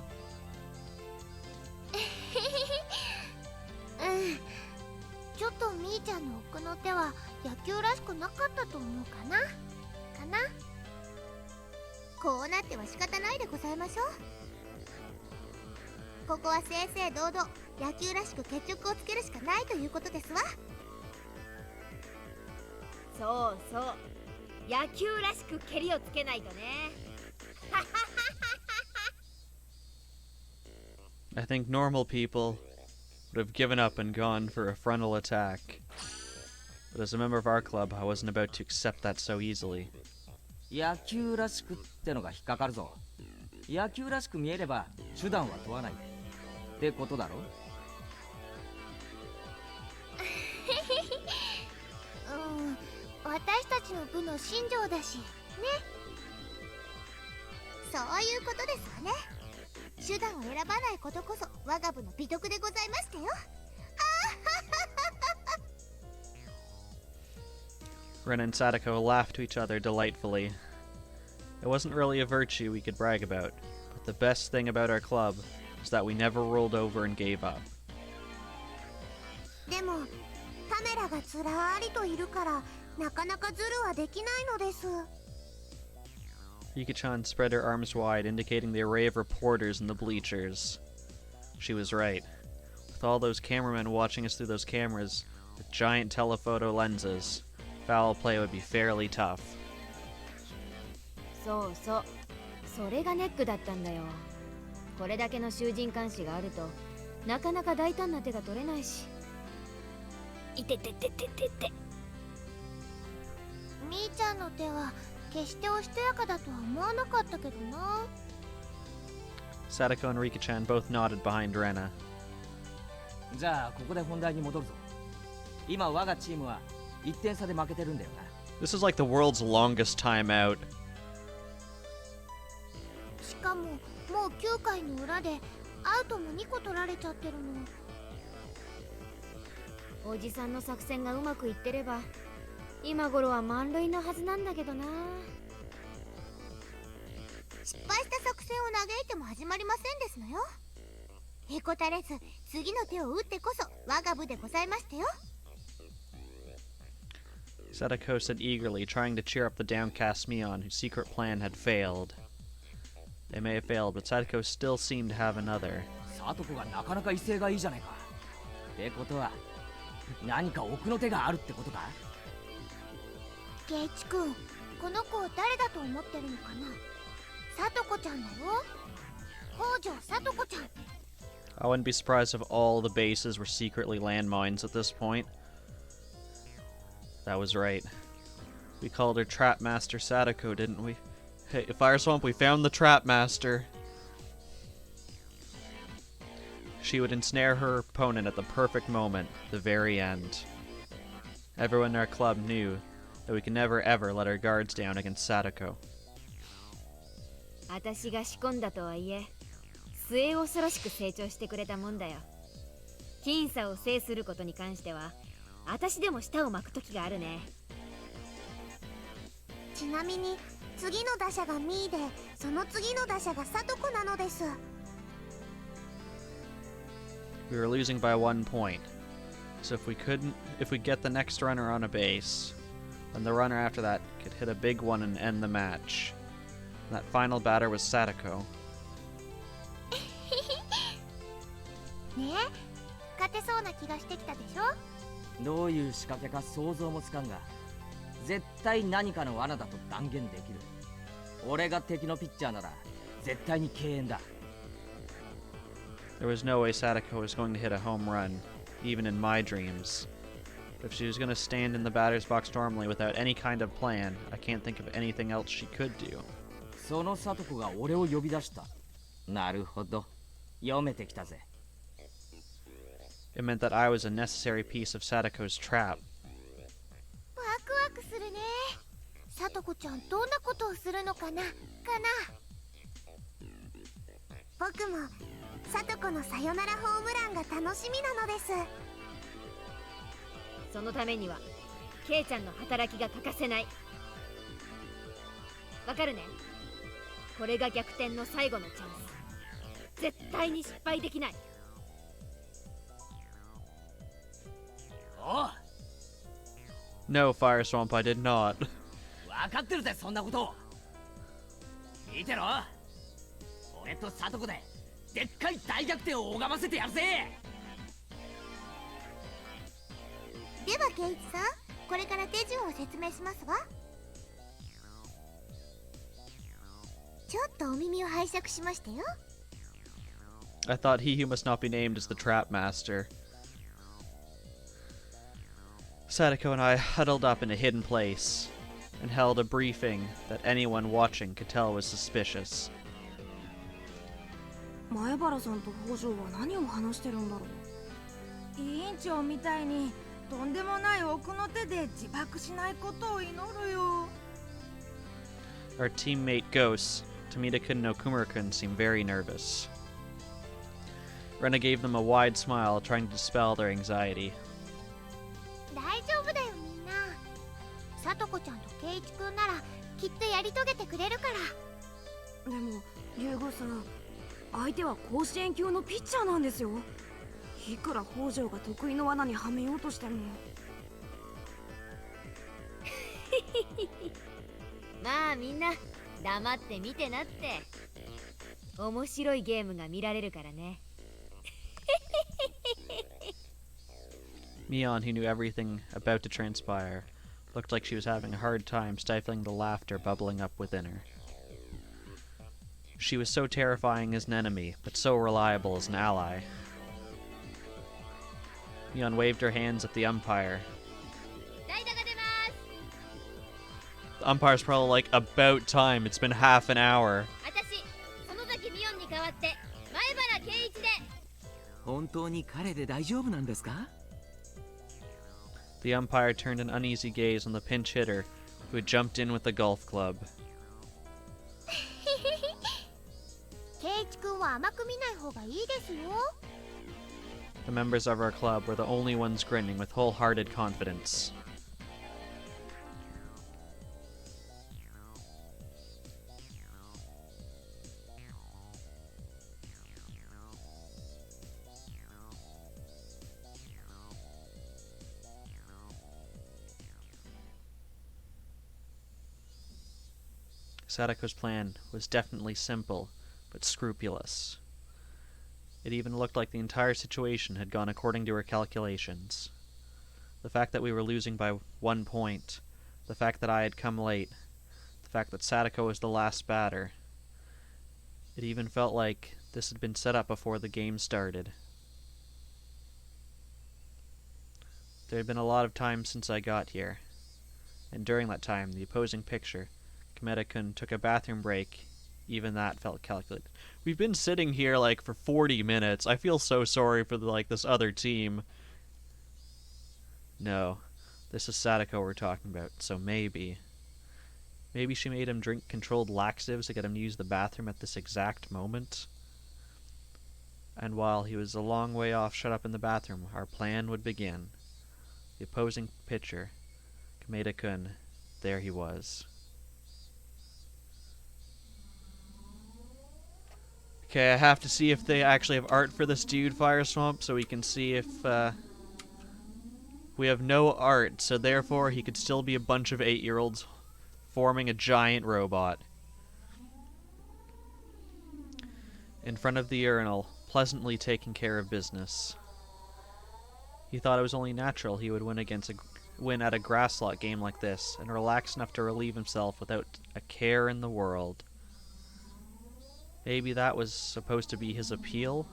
ちょっとみーちゃんの奥の手は野球らしくなかったと思うかなこうなっては仕方ないでございましょう。ここは正々堂々野球らしく決着をつけるしかないということですわ。そうそう、野球らしく蹴りをつけないとね。I think normal people would have given up and gone for a frontal attack. But as a member of our club, I wasn't about to accept that so easily. 野球らしくってのが引っかかるぞ。野球らしく見えれば手段は問わないってことだろ。私たちの部の信条だしね。そういうことですわね。手段を選ばないことこそ我が部の美徳でございましたよ。Ren and Satoko laughed to each other delightfully. It wasn't really a virtue we could brag about, but the best thing about our club is that we never rolled over and gave up. でもカメラがずらーりといるからなかなかズルはできないのです。Yuki-chan spread her arms wide, indicating the array of reporters in the bleachers. She was right. With all those cameramen watching us through those cameras, with giant telephoto lenses, foul play would be fairly tough. そうそう、それがネックだったんだよ。これだけの囚人監視があるとなかなか大胆な手が取れないし。いてててててて。みーちゃんの手は決しておしとやかだとは思わなかったけどな。Satoko and Rika-chan both nodded behind Rena. じゃあここで本題に戻るぞ。今我がチームは1点差で負けてるんだよな。 This is like the world's longest timeout. しかももう9回の裏でアウトも2個取られちゃってるの。おじさんの作戦がうまくいってれば今頃は満塁のはずなんだけどな。失敗した作戦を嘆いても始まりませんですのよ。へこたれず次の手を打ってこそ我が部でございましたよ。 Satoko said eagerly, trying to cheer up the downcast Mion, whose secret plan had failed. They may have failed, but Satoko still seemed to have another. サトコがなかなか威勢がいいじゃないか。ってことは何か奥の手があるってことか。ケイチ君、この子を誰だと思ってるのかな。サトコちゃんだよ。北条サトコちゃん。 I wouldn't be surprised if all the bases were secretly landmines at this point. That was right. We called her Trap Master Satoko, didn't we? Hey, Fire Swamp, we found the Trap Master. She would ensnare her opponent at the perfect moment, the very end. Everyone in our club knew that we could never ever let our guards down against Satoko. 私が仕込んだとはいえ末恐ろしく成長してくれたもんだよ。僅差を制することに関しては私でも舌を巻く時があるね。ちなみに次の打者がミーでその次の打者がサトコなのです。 We were losing by 1 point. So if we get the next runner on a base, then the runner after that could hit a big one and end the match. And that final batter was Satoko. ねえ、勝てそうな気がしてきたでしょ。どういう仕掛けか想像もつかんが絶対何かの罠だと断言できる。俺が敵のピッチャーなら絶対に敬遠だ。 There was no way Satoko was going to hit a home run, even in my dreams. But if she was going to stand in the batter's box normally without any kind of plan, I can't think of anything else she could do. そのサトコが俺を呼び出した。なるほど、読めてきたぜ。 It meant that I was a necessary piece of Satoko's trap. ワクワクするね。サトコちゃんどんなことをするのかな。僕もサトコのさよならホームランが楽しみなのです。そのためにはケイちゃんの働きが欠かせない。わかるね。これが逆転の最後のチャンス。絶対に失敗できない。おう No, Fire Swamp, I did not. 分かってるぜそんなこと見てろ俺とサトコででっかい大逆転を拝ませてやるぜでは圭一さん、これから手順を説明しますわ。ちょっとお耳を拝借しましたよ。 I thought he who must not be named is the Trap Master. Satoko and I huddled up in a hidden place and held a briefing that anyone watching could tell was suspicious. 前原さんと北条は何を話してるんだろう。委員長みたいにとんでもない奥の手で自爆しないことを祈るよ。 Our teammate Ghost, Tomita-kun and Okumura-kun, seemed very nervous. Rena gave them a wide smile, trying to dispel their anxiety. 大丈夫だよみんな。さとこちゃんと圭一くんならきっとやり遂げてくれるから。でも龍吾さん、相手は甲子園級のピッチャーなんですよ。いくら北条が得意の罠にはめようとしても。まあみんな黙って見てなって。面白いゲームが見られるからね。Mion, who knew everything about to transpire, looked like she was having a hard time stifling the laughter bubbling up within her. She was so terrifying as an enemy, but so reliable as an ally. Mion waved her hands at the umpire. The umpire's probably like, about time, it's been half an hour. 本当に彼で大丈夫なんですか The umpire turned an uneasy gaze on the pinch hitter, who had jumped in with the golf club. 圭一くんは甘く見ない方がいいですよ。 The members of our club were the only ones grinning with wholehearted confidence. Satoko's plan was definitely simple, but scrupulous. It even looked like the entire situation had gone according to her calculations. The fact that we were losing by 1 point, the fact that I had come late, the fact that Satoko was the last batter. It even felt like this had been set up before the game started. There had been a lot of time since I got here, and during that time, the opposing pitcher, Kameda-kun, took a bathroom break. Even that felt calculated. We've been sitting here like for 40 minutes. I feel so sorry for this other team. No, this is Satoko we're talking about, so maybe she made him drink controlled laxatives to get him to use the bathroom at this exact moment. And while he was a long way off shut up in the bathroom, our plan would begin. The opposing pitcher, Kameda-kun, there he was. Okay, I have to see if they actually have art for this dude, Fire Swamp, so we can see if, we have no art, so therefore he could still be a bunch of 8-year-olds forming a giant robot. In front of the urinal, pleasantly taking care of business. He thought it was only natural he would win at a grass lot game like this, and relax enough to relieve himself without a care in the world. Maybe that was supposed to be his appeal?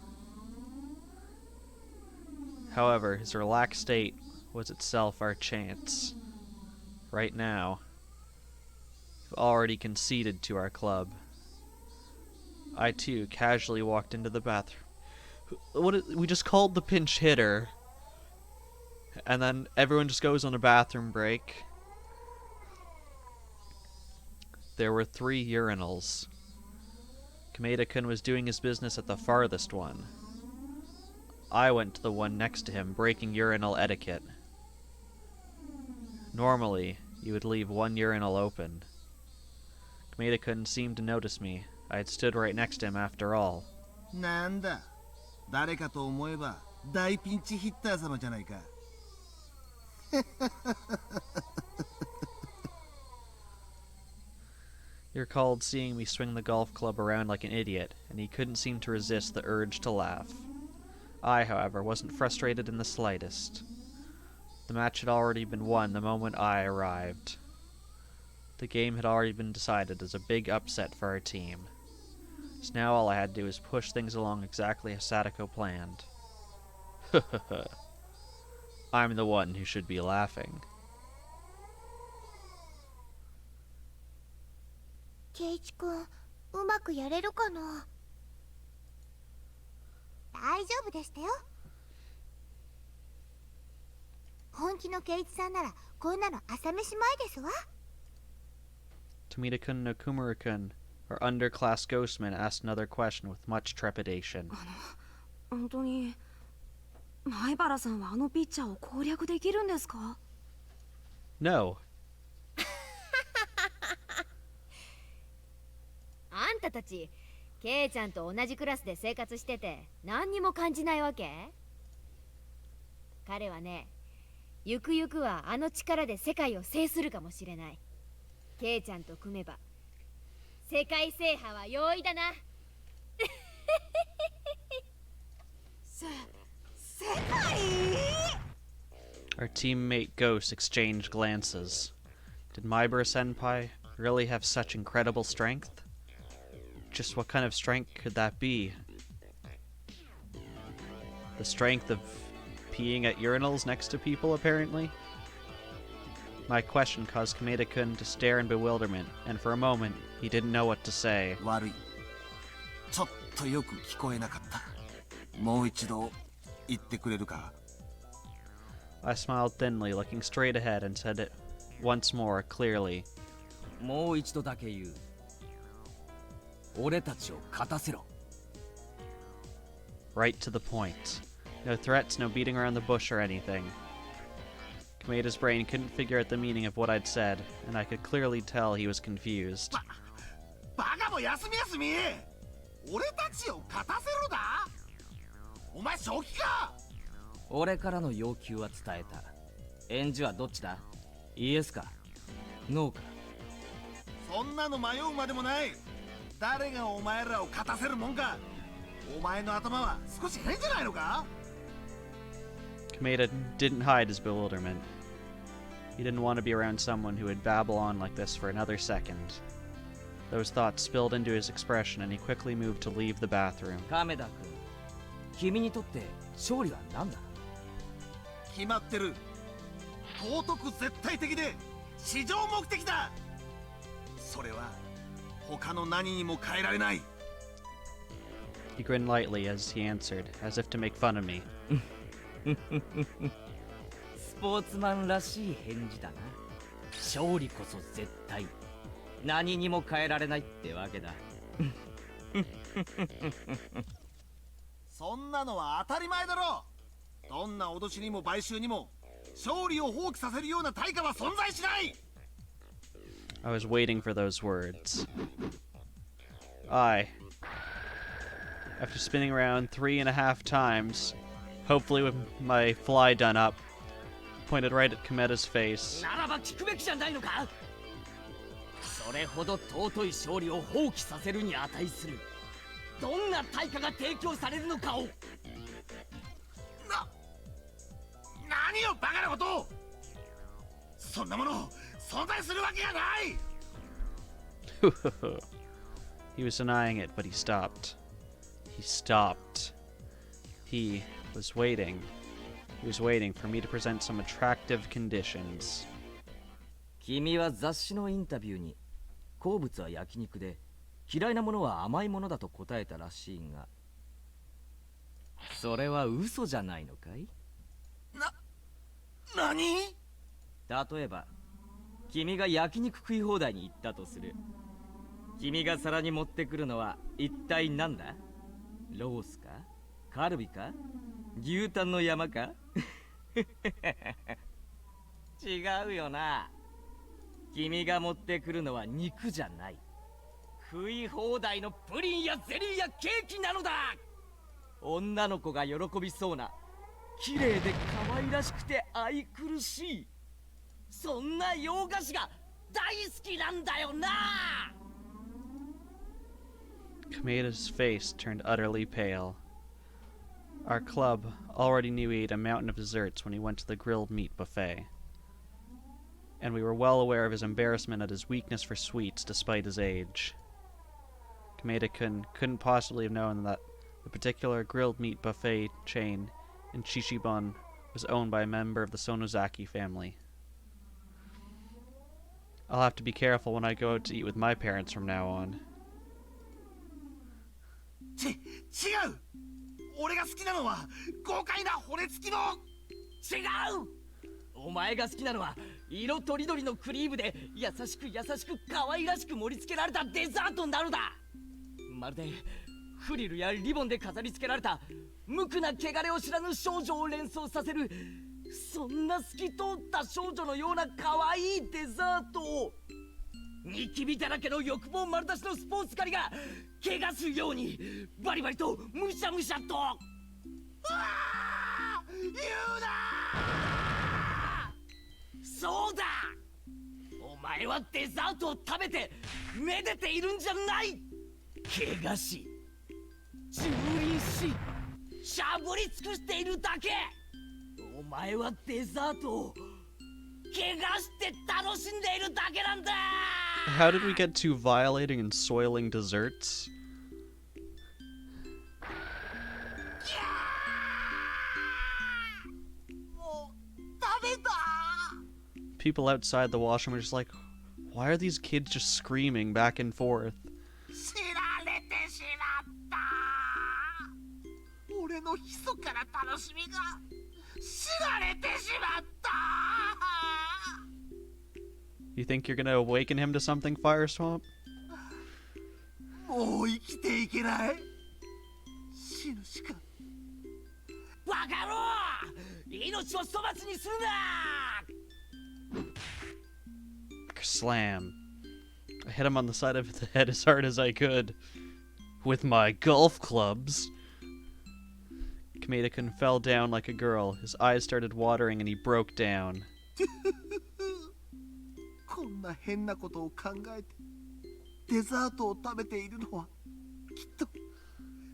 However, his relaxed state was itself our chance. Right now, we've already conceded to our club. I too casually walked into the bathroom. We just called the pinch hitter. And then everyone just goes on a bathroom break. There were 3 urinals. Kameda-kun was doing his business at the farthest one. I went to the one next to him, breaking urinal etiquette. Normally, you would leave one urinal open. Kameda-kun seemed to notice me. I had stood right next to him after all. なんだ、誰かと思えば大ピンチヒッター様じゃないか。He recalled seeing me swing the golf club around like an idiot, and he couldn't seem to resist the urge to laugh. I, however, wasn't frustrated in the slightest. The match had already been won the moment I arrived. The game had already been decided as a big upset for our team. So now all I had to do was push things along exactly as Satoko planned. I'm the one who should be laughing. 圭一君、うまくやれるかな。大丈夫でしたよ。本気の圭一さんならこんなの朝飯前ですわ。Tomita-kun no Kumura-kun, our underclass ghostman, asked another question with much trepidation. 本当に前原さんはあのピッチャーを攻略できるんですか？ No. あんたたちケイちゃんと同じクラスで生活してて何にも感じないわけ？彼はね、ゆくゆくはあの力で世界を制するかもしれない。ケイちゃんと組めば世界制覇は容易だな。世界 Our teammate ghosts exchanged glances. Did Maibara-senpai really have such incredible strength? Just what kind of strength could that be? The strength of peeing at urinals next to people, apparently? My question caused Kameda-kun to stare in bewilderment, and for a moment, he didn't know what to say. 悪い。ちょっとよく聞こえなかった。もう一度言ってくれるか？ I smiled thinly, looking straight ahead, and said it once more, clearly. もう一度だけ言う。俺たちを勝たせろ。 Right to the point. No threats, no beating around the bush or anything. Kameda's brain couldn't figure out the meaning of what I'd said, and I could clearly tell he was confused. バカも休み休み。俺たちを勝たせろだ。お前正気か？俺からの要求は伝えた。返事はどっちだ？イエスかノーか？そんなの迷うまでもない。誰がお前らを勝たせるもんか。お前の頭は少し変じゃないのか？ Kameda didn't hide his bewilderment. He didn't want to be around someone who would babble on like this for another second. Those thoughts spilled into his expression, and he quickly moved to leave the bathroom. 亀田君、君にとって勝利は何だ？決まってる。尊く絶対的で至上目的だ。それは他の何にも変えられない。 He grinned lightly as he answered, as if to make fun of me. スポーツマンらしい返事だな。勝利こそ絶対。何にも変えられないってわけだ。そんなのは当たり前だろ。どんな脅しにも買収にも勝利を放棄させるような対価は存在しない。 I was waiting for those words. After spinning around 3.5 times, hopefully with my fly done up, pointed right at Kameda's face. ならば聞くべきじゃないのか？それほど尊い勝利を放棄させるに値するどんな対価が提供されるのかを。何よバカなことを。そんなもの存在するわけがない。He was denying it, but he stopped. He stopped. He was waiting. He was waiting for me to present some attractive conditions. 君は雑誌のインタビューに好物は焼肉で嫌いなものは甘いものだと答えたらしいが、それは嘘じゃないのかい？何？例えば君が焼肉食い放題に行ったとする。君が皿に持ってくるのは一体何だ？ロースかカルビか牛タンの山か？違うよな。君が持ってくるのは肉じゃない。食い放題のプリンやゼリーやケーキなのだ。女の子が喜びそうな綺麗で可愛愛らしくて愛くるしい、そんな洋菓子が大好きなんだよな。 Kameda's face turned utterly pale. Our club already knew he ate a mountain of desserts when he went to the grilled meat buffet, and we were well aware of his embarrassment at his weakness for sweets despite his age. Kameda-kun couldn't possibly have known that the particular grilled meat buffet chain in Chichiban was owned by a member of the Sonozaki family. I'll have to be careful when I go out to eat with my parents from now on. 違う。俺が好きなのは豪快な骨付きの。違う。お前が好きなのは色とりどりのクリームで優しく可愛らしく盛り付けられたデザートなのだ。まるでフリルやリボンで飾り付けられた無垢な汚れを知らぬ少女を連想させる、そんな透き通った少女のような可愛いデザートをニキビだらけの欲望丸出しのスポーツ狩りが怪我するようにバリバリとむしゃむしゃと。うわー、言うなー。そうだ、お前はデザートを食べてめでているんじゃない。怪我し蹂躙ししゃぶり尽くしているだけ。お前はデザートを怪我して楽しんでいるだけなんだ。 How did we get to violating and soiling desserts? People outside the washroom were just like, why are these kids just screaming back and forth? 知られてしまった。俺の密かな楽しみが知られてしまった。 You think you're gonna awaken him to something, Fire Swamp? もう生きていけない。死ぬしか。バカ野郎、命を粗末にするな。 Slam. I hit him on the side of the head as hard as I could. With my golf clubs. Kameda-kun fell down like a girl. His eyes started watering and he broke down. こんな変なことを考えてデザートを食べているのはきっと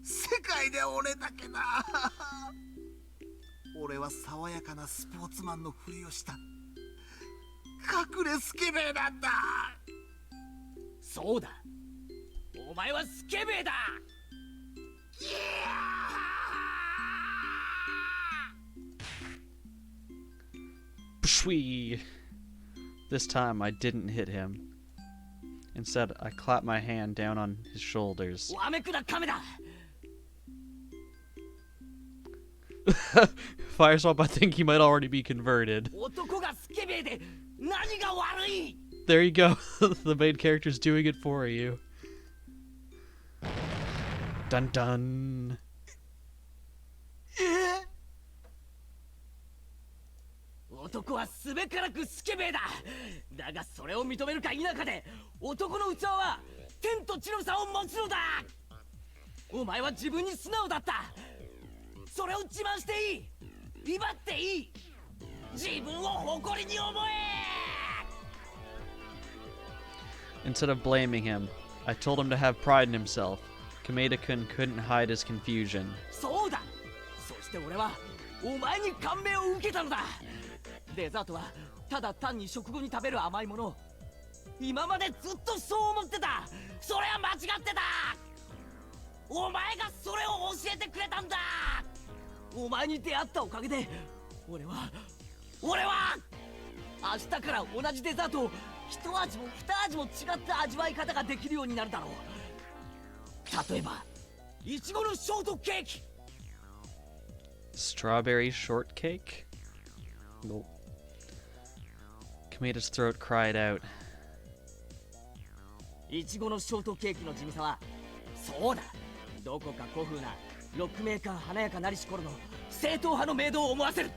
世界で俺だけだ。俺は爽やかなスポーツマンのふりをした隠れスケベなんだ。そうだ、お前はスケベだ。Pshwee! This time I didn't hit him. Instead, I clapped my hand down on his shoulders. わめくなカメだ。 Fire Swamp, I think he might already be converted. 男がスケベで何が悪い。 There you go. The main character's doing it for you. Dun dun. 男はすべからくスケベだ。だがそれを認めるか否かで男の器は天と地の差を持つのだ。お前は自分に素直だった。それを自慢していい、威張っていい、自分を誇りに思え。 Instead of blaming him, I told him to have pride in himself. Kameda-kun couldn't hide his confusion. そうだ、そして俺はお前に感銘を受けたのだ。デザートはただ単に食後に食べる甘いもの。今までずっとそう思ってた。それは間違ってた。お前がそれを教えてくれたんだ。お前に出会ったおかげで俺は明日から同じデザートを一味も二味も違った味わい方ができるようになるだろう。例えばいちごのショートケーキ。 Strawberry shortcake? Nope. Kameda's throat cried out. いちごのショートケーキの地味さはそうだ、どこか古風なロックメーカー華やかなりし頃の正統派のメイドを思わせる。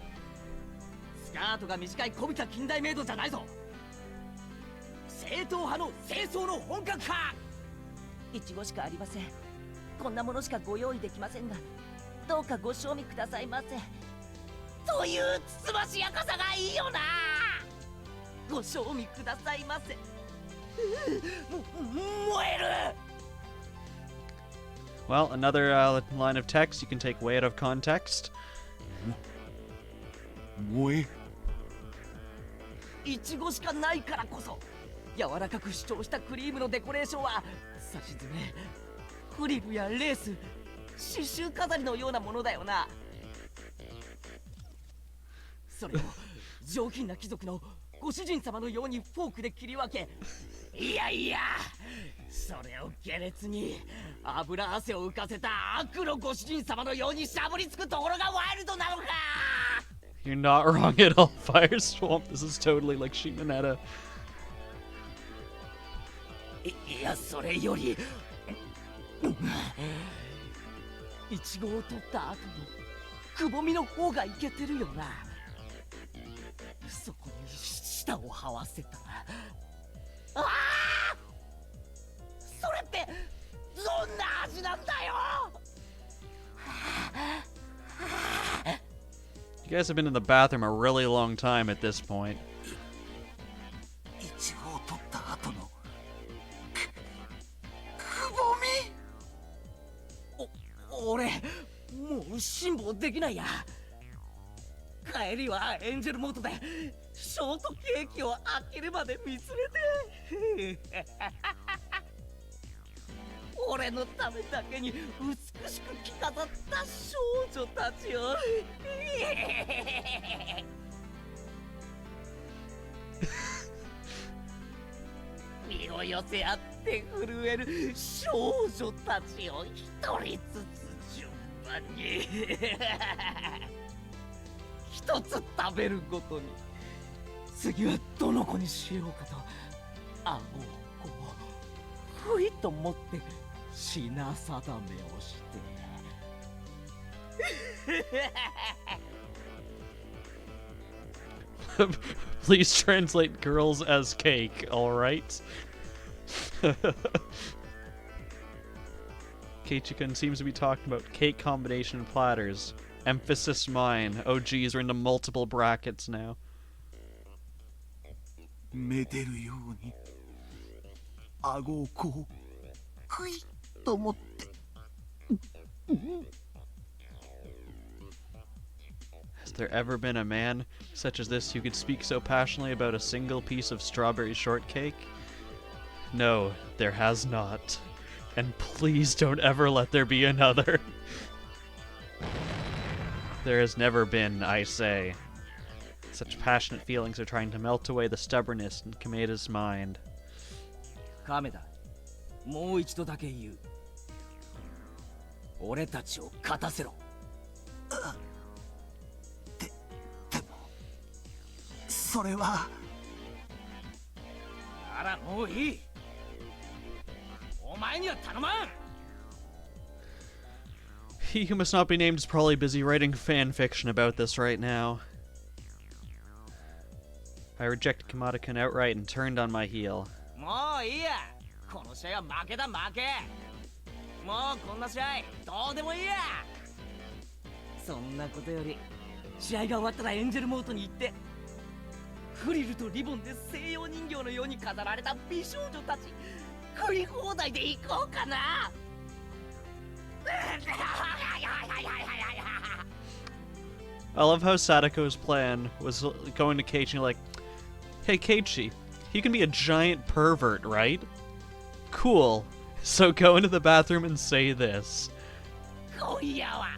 スカートが短いこびた近代メイドじゃないぞ。正統派の清掃の本格派。いちごしかありません。こんなものしかご用意できませんが、どうかご賞味くださいませ。というつつましやかさがいいよな。ご賞味くださいませ。燃える。 Well, another line of text you can take way out of context. 萌えいちごしかないからこそ柔らかく主張したクリームのデコレーションはさしずめ、フリルやレース、刺繍飾りのようなものだよな。それを上品な貴族のご主人様のようにフォークで切り分け、いやいや、それを下劣に油汗を浮かせた悪のご主人様のようにしゃぶりつくところがワイルドなのか。 You're not wrong at all, Fireswamp. This is totally like Shimonetta. いや、それよりイチゴを取った後のくぼみの方がいけてるよな。そこに舌を這わせたら、ああ、それってどんな味なんだよ。 You guys have been in the bathroom a really long time at this point. イチゴを取った後のくぼみ。俺もう辛抱できないや。帰りはエンジェルモートでショートケーキを開けるまで見つめて俺のためだけに美しく着飾った少女たちを身を寄せ合って震える少女たちを一人ずつ順番に一つ食べるごとに、次はどの子にしようかと顎をこうふいと持って品定めをして Please translate girls as cake, alright? Keiichi-kun seems to be talking about cake combination platters. Emphasis mine. Oh geez, we're into multiple brackets now. めでるように顎をこうクイッと持って。 Has there ever been a man such as this who could speak so passionately about a single piece of strawberry shortcake? No, there has not. And please don't ever let there be another. There has never been, I say. Such passionate feelings are trying to melt away the stubbornness in Kameda's mind. 亀田、もう一度だけ言う。俺たちを勝たせろ。でもそれは。あら、もういい。お前には頼まん。 He who must not be named is probably busy writing fan fiction about this right now. I rejected Kamada-kun outright and turned on my heel. もういいや。この試合は負けだ負け。もうこんな試合どうでもいいや。そんなことより試合が終わったらエンジェルモートに行ってフリルとリボンで西洋人形のように飾られた美少女たち食い放題で行こうかな。I love how Satoko's plan was going to Keiichi like, hey Keiichi, you can be a giant pervert, right? Cool. So go into the bathroom and say this. 今夜は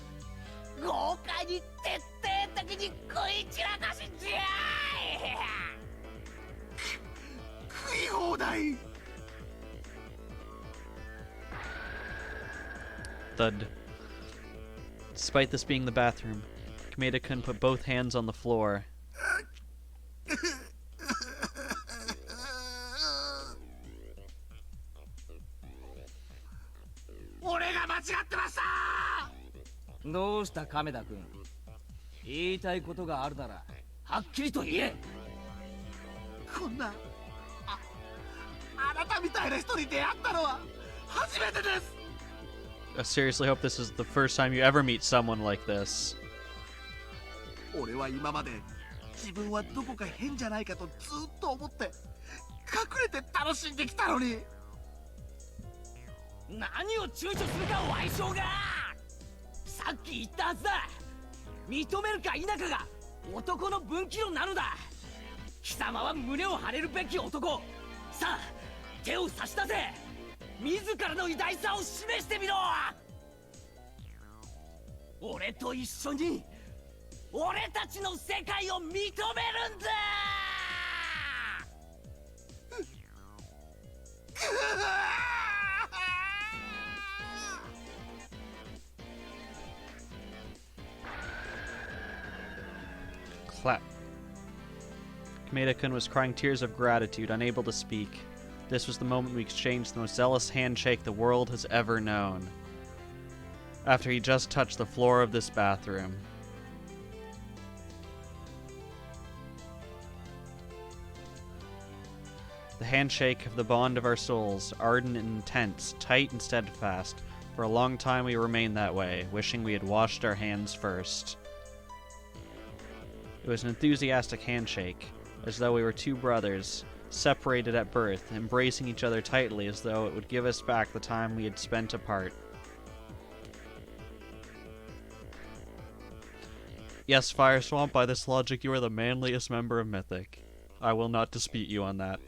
豪華に徹底的に食い散らかしじゃい。食い放題。 Thud. Despite this being the bathroom, Kameda-kun put both hands on the floor. 俺が間違ってました。どうした亀田君。言いたいことがあるならはっきりと言え。こんなあなたみたいな人に出会ったのは初めてです。 I seriously hope this is the first time you ever meet someone like this. 俺は今まで自分はどこか変じゃないかとずっと思って隠れて楽しんできたのに。何を躊躇するか矮小が。さっき言ったはずだ。認めるか否かが男の分岐路なのだ。貴様は胸を張れるべき男。さあ手を差し出せ。自らの偉大さを示してみろ。俺と一緒に俺たちの世界を認めるんだ。Clap. Kameda-kun was crying tears of gratitude, unable to speak. This was the moment we exchanged the most zealous handshake the world has ever known. After he just touched the floor of this bathroom. The handshake of the bond of our souls, ardent and intense, tight and steadfast. For a long time we remained that way, wishing we had washed our hands first. It was an enthusiastic handshake, as though we were two brothers, separated at birth, embracing each other tightly as though it would give us back the time we had spent apart. Yes, Fire Swamp, by this logic you are the manliest member of Mythic. I will not dispute you on that.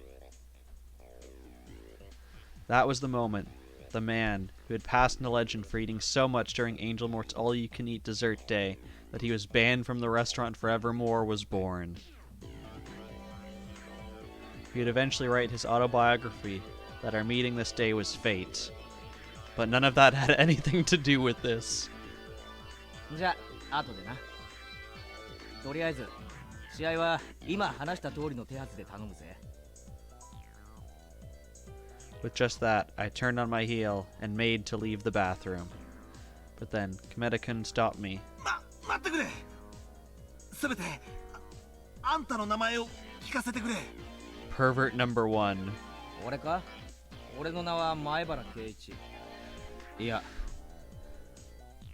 That was the moment. The man, who had passed into legend for eating so much during Angel Mort's all-you-can-eat dessert day that he was banned from the restaurant forevermore, was born. He would eventually write his autobiography that our meeting this day was fate. But none of that had anything to do with this. じゃあ後でな。とりあえず試合は今話した通りの手はずで頼むぜ。With just that, I turned on my heel and made to leave the bathroom. But then, Kameda-kun stopped me. 待ってくれ。せめてあんたの名前を聞かせてくれ。Pervert number one. 俺か？俺の名は前原圭一。いや。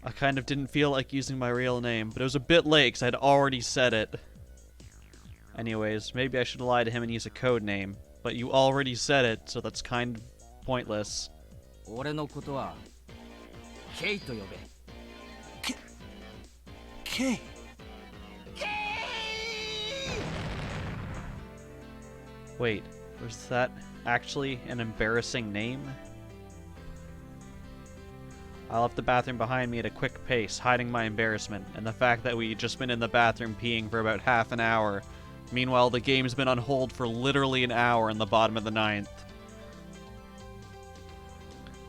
I kind of didn't feel like using my real name, but it was a bit late because I'd already said it. Anyways, maybe I should lie to him and use a code name. But you already said it, so that's kind of pointless. 俺のことはケイと呼べ。ケイ。Wait, was that actually an embarrassing name? I left the bathroom behind me at a quick pace, hiding my embarrassment, and the fact that we'd just been in the bathroom peeing for about half an hour. Meanwhile, the game's been on hold for literally an hour in the bottom of the 9th.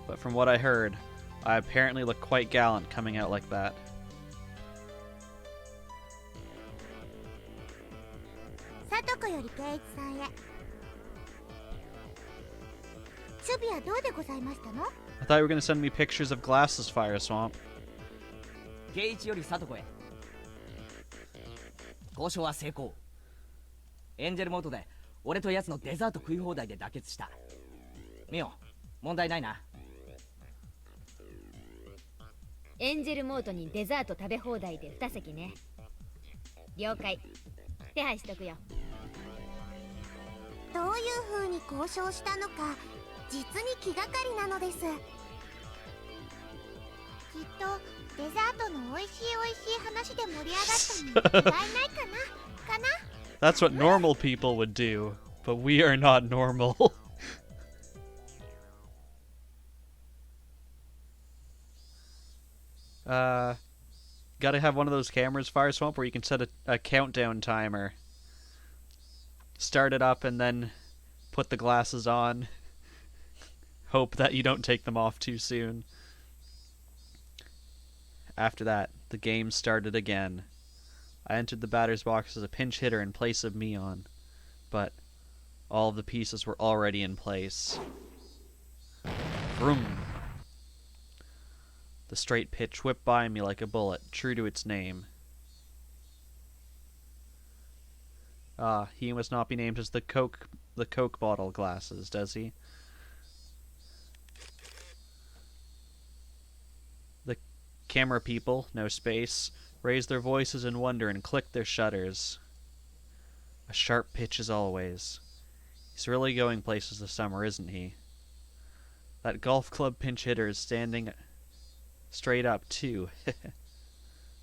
But from what I heard, I apparently look quite gallant coming out like that. さとこより圭一さんへ。守備はどうでございましたの？ I thought you were going to send me pictures of glasses, Fire Swamp. 圭一よりさとこへ。交渉は成功。エンジェルモードで俺と奴のデザート食い放題で妥結した。ミオ、問題ないな。エンジェルモートにデザート食べ放題で2席ね。了解。手配しとくよ。どういう風に交渉したのか実に気がかりなのです。きっとデザートの美味しい話で盛り上がったに違いないかな。That's what normal people would do, but we are not normal. Gotta have one of those cameras, Fire Swamp, where you can set a countdown timer. Start it up and then put the glasses on. Hope that you don't take them off too soon. After that, the game started again. I entered the batter's box as a pinch hitter in place of Mion, but all of the pieces were already in place. Vroom! The straight pitch whipped by me like a bullet, true to its name. Ah, he must not be named as the Coke bottle glasses, does he? The camera people, no space, raise their voices in wonder and click their shutters. A sharp pitch as always. He's really going places this summer, isn't he? That golf club pinch hitter is standing straight up, too.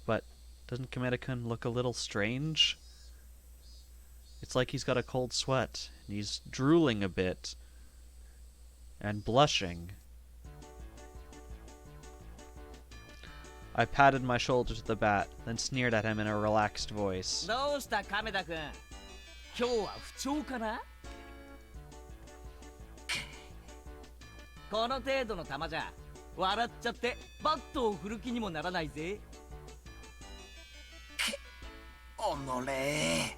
But doesn't Kameda-kun look a little strange? It's like he's got a cold sweat, and he's drooling a bit, and blushing. I patted my shoulders with the bat, then sneered at him in a relaxed voice. どうした亀田君、今日は不調かな。この程度の球じゃ笑っちゃってバットを振る気にもならないぜ。おのれ。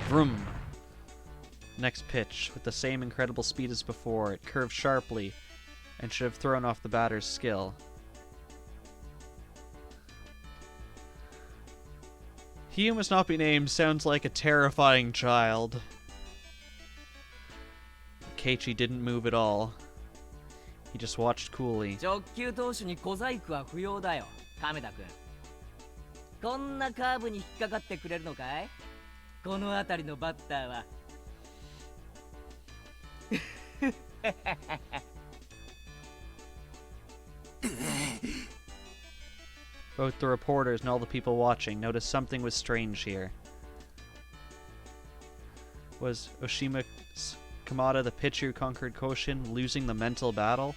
Vroom. Next pitch, with the same incredible speed as before, it curved sharply and should have thrown off the batter's skill. He who must not be named sounds like a terrifying child. Keiichi didn't move at all. He just watched coolly. 直球投手に小細工は不要だよ、亀田君。こんなカーブに引っかかってくれるのかい？この辺りのバッターは。Both the reporters and all the people watching noticed something was strange here. Was Oshima's Kamada, the pitcher who conquered Koshin, losing the mental battle?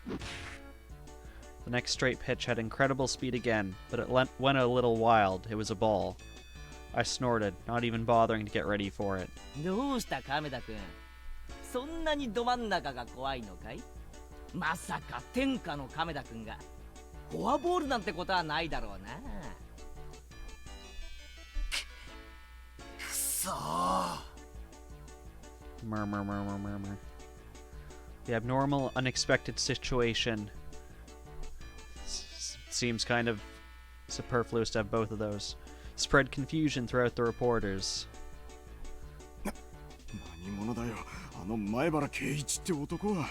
The next straight pitch had incredible speed again, but it went a little wild. It was a ball. I snorted, not even bothering to get ready for it. どうした亀田君、そんなにど真ん中が怖いのかい？まさか天下の亀田君がフォアボールなんてことはないだろうな。くそー。 Murmur, murmur, murmur. The abnormal, unexpected situation seems kind of superfluous to have both of those. Spread confusion throughout the reporters. 何者だよ、あの前原圭一って男は。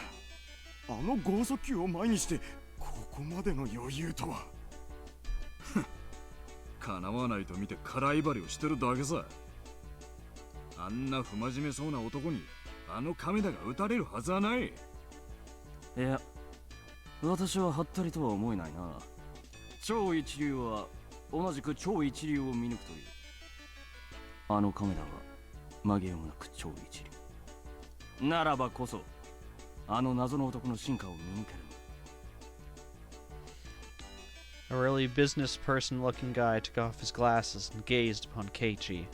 あの剛速球を前にしてここまでの余裕とは。叶わないと見て空威張りをしてるだけさ。あんな不真面目そうな男にあの亀田が打たれるはずはない。いや、私ははったりとは思えないな。超一流は同じく超一流を見抜くという。あの亀田は紛れもなく超一流。ならばこそあの謎の男の進化を見抜ける。 A really business person looking guy took off his glasses and gazed upon Keiichi.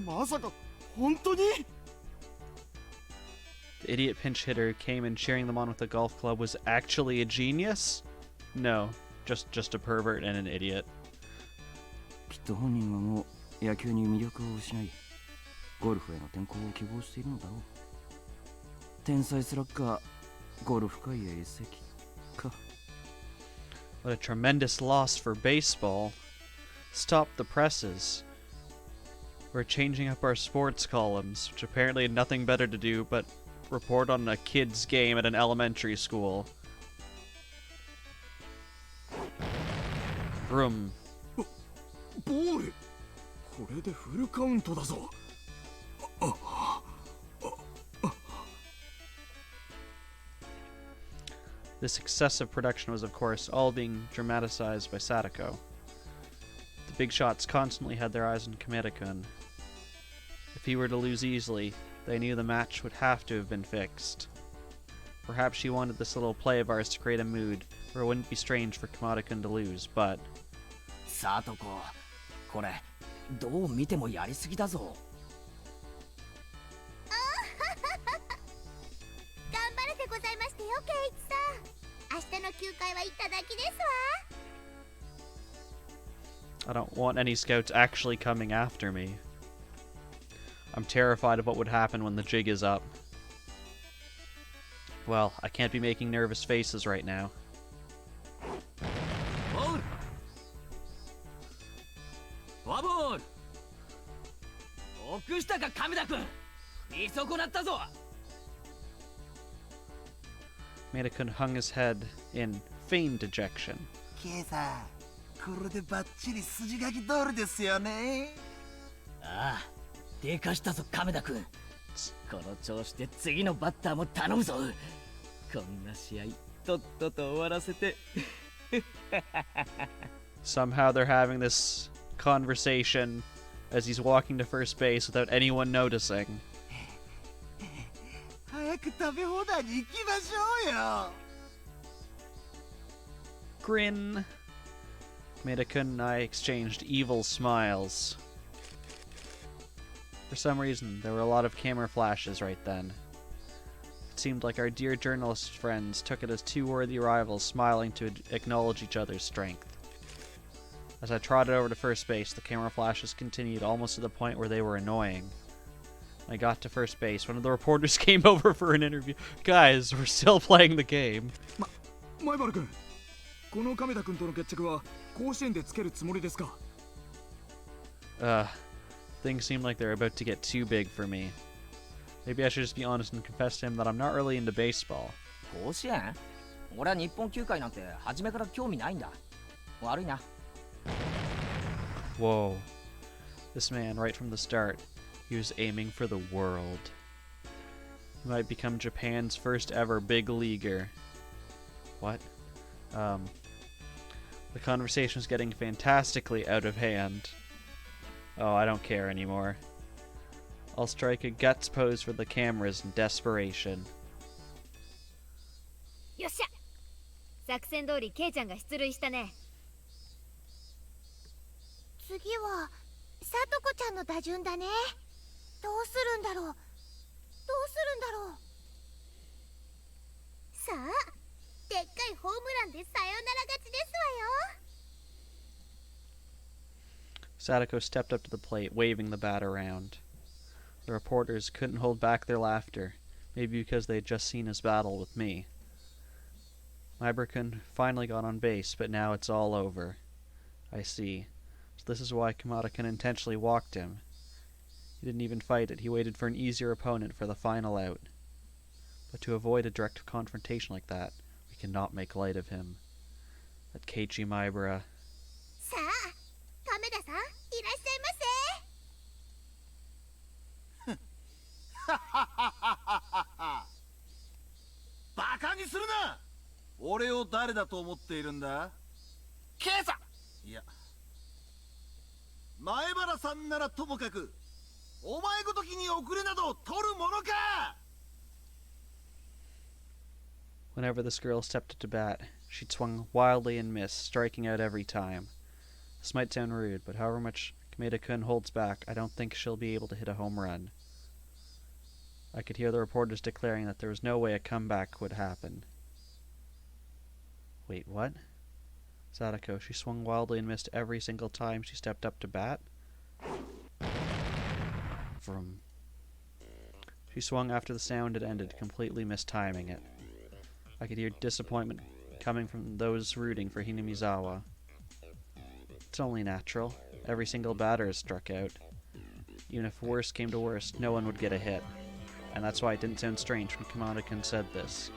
まさか本当に？ The idiot pinch hitter who came in cheering them on with a golf club was actually a genius? No, just a pervert and an idiot. きっと本人はもう野球に魅力を失い、ゴルフへの転向を希望しているのだろう。天才スラッガー、ゴルフ界へ移籍か。 What a tremendous loss for baseball. Stop the presses. We're changing up our sports columns, which apparently had nothing better to do but report on a kid's game at an elementary school. Vroom. ボール。これでフルカウントだぞ。This excessive production was, of course, all being dramatized by Satoko. The big shots constantly had their eyes on Kameda-kun. If he were to lose easily, they knew the match would have to have been fixed. Perhaps she wanted this little play of ours to create a mood where it wouldn't be strange for Kameda-kun to lose, but... サトコ、これどう見てもやりすぎだぞ。頑張れてございましたよ、圭一さん。明日の休会は行っただけですわ。 I don't want any scouts actually coming after me. I'm terrified of what would happen when the jig is up. Well, I can't be making nervous faces right now. ボール。フォアボール。臆したか亀田君。見損なったぞ。Kameda-kun hung his head in feigned dejection. ケイさん、これでバッチリ筋書き通りですよね。ああ、でかしたぞ亀田君。この調子で次のバッターも頼むぞ。こんな試合とっとと終わらせて。Somehow they're having this conversation as he's walking to first base without anyone noticing. 早く食べ放題に行きましょうよ。Grin. Kameda-kun and I exchanged evil smiles. For some reason, there were a lot of camera flashes right then. It seemed like our dear journalist friends took it as two worthy rivals smiling to acknowledge each other's strength. As I trotted over to first base, the camera flashes continued almost to the point where they were annoying. When I got to first base, one of the reporters came over for an interview. Guys, we're still playing the game. 前原君、この亀田君との決着は甲子園でつけるつもりですか? Things seem like they're about to get too big for me. Maybe I should just be honest and confess to him that I'm not really into baseball. 甲子園？俺は日本球界なんて初めから興味ないんだ。悪いな。Whoa. This man, right from the start, he was aiming for the world. He might become Japan's first ever big leaguer. What? The conversation was getting fantastically out of hand. Oh, I don't care anymore. I'll strike a guts pose for the cameras in desperation. よっしゃ、作戦通りケイちゃんが出塁したね。次はさとこちゃんの打順だね。どうするんだろう。さあ、でっかいホームランでサヨナラ勝ちですわよ。 Satoko stepped up to the plate, waving the bat around. The reporters couldn't hold back their laughter, maybe because they had just seen his battle with me. Mibrakun finally got on base, but now it's all over. I see. So this is why Kamada-kun intentionally walked him. He didn't even fight it, he waited for an easier opponent for the final out. But to avoid a direct confrontation like that, we cannot make light of him. That Keiichi Maibara. さあ、亀田さん、いらっしゃいませ。バカにするな。俺を誰だと思っているんだ？ケイさん。いや、前原さんならともかく、お前ごときに遅れなど取るものか。 Whenever this girl stepped up to bat, she'd swung wildly and missed, striking out every time. This might sound rude, but however much Kameda-kun holds back, I don't think she'll be able to hit a home run. I could hear the reporters declaring that there was no way a comeback would happen. Wait, what? Satoko, she swung wildly and missed every single time she stepped up to bat? Vroom. She swung after the sound had ended, completely mistiming it. I could hear disappointment coming from those rooting for Hinamizawa. It's only natural. Every single batter is struck out. Even if worst came to worst, no one would get a hit. And that's why it didn't sound strange when Kamada-kun said this.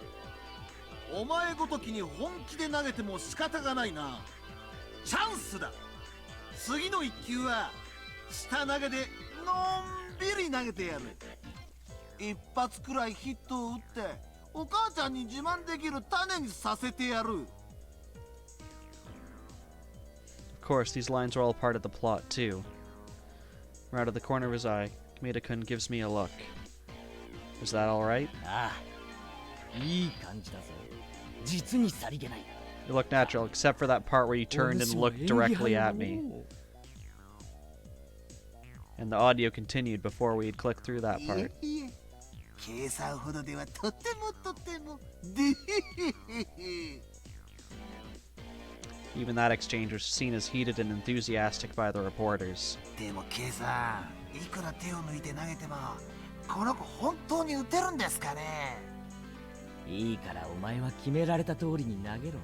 お前ごときに本気で投げても仕方がないな。チャンスだ。次の一球は下投げでのんびり投げてやる。一発くらいヒットを打ってお母ちゃんに自慢できる種にさせてやる。 Of course, these lines are all part of the plot, too. From out of the corner of his eye, Kameda-kun gives me a look. Is that alright? ああ、いい感じだぞ。実にさりげない。 It looked natural, except for that part where you turned and looked directly at me. And the audio continued before we had clicked through that part. 計算ほどではとてもで Even that exchange was seen as heated and enthusiastic by the reporters. でも計算、いくら手を抜いて投げてもこの子本当に打てるんですかね。いいからお前は決められた通りに投げろ。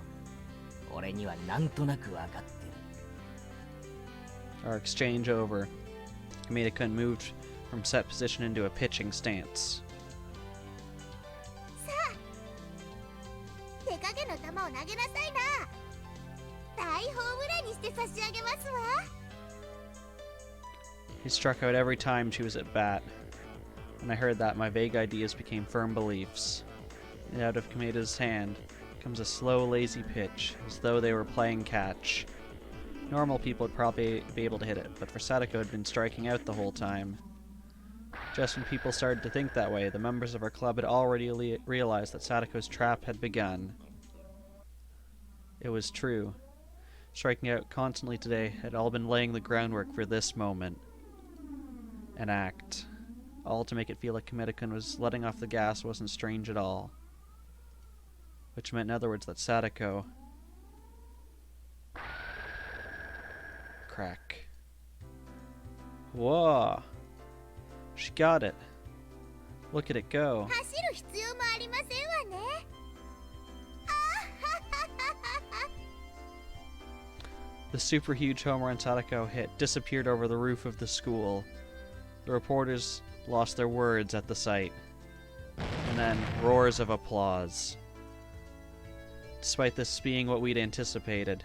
俺にはなんとなく分かってる。 Our exchange over, Kameda-kun moved from set position into a pitching stance. さあ、球を投げなさいな。大ホームランにして差し上げますわ。 He struck out every time she was at bat. When I heard that, my vague ideas became firm beliefs. And out of Kameda's hand comes a slow, lazy pitch, as though they were playing catch. Normal people would probably be able to hit it, but for Satoko had been striking out the whole time. Just when people started to think that way, the members of our club had already realized that Satoko's trap had begun. It was true. Striking out constantly today had all been laying the groundwork for this moment. An act. All to make it feel like Kameda-kun was letting off the gas wasn't strange at all. Which meant, in other words, that Satoko... Crack. Whoa! She got it. Look at it go. 走る必要もありませんわね。 The super huge home run Satoko hit disappeared over the roof of the school. The reporters lost their words at the sight. And then roars of applause. Despite this being what we'd anticipated,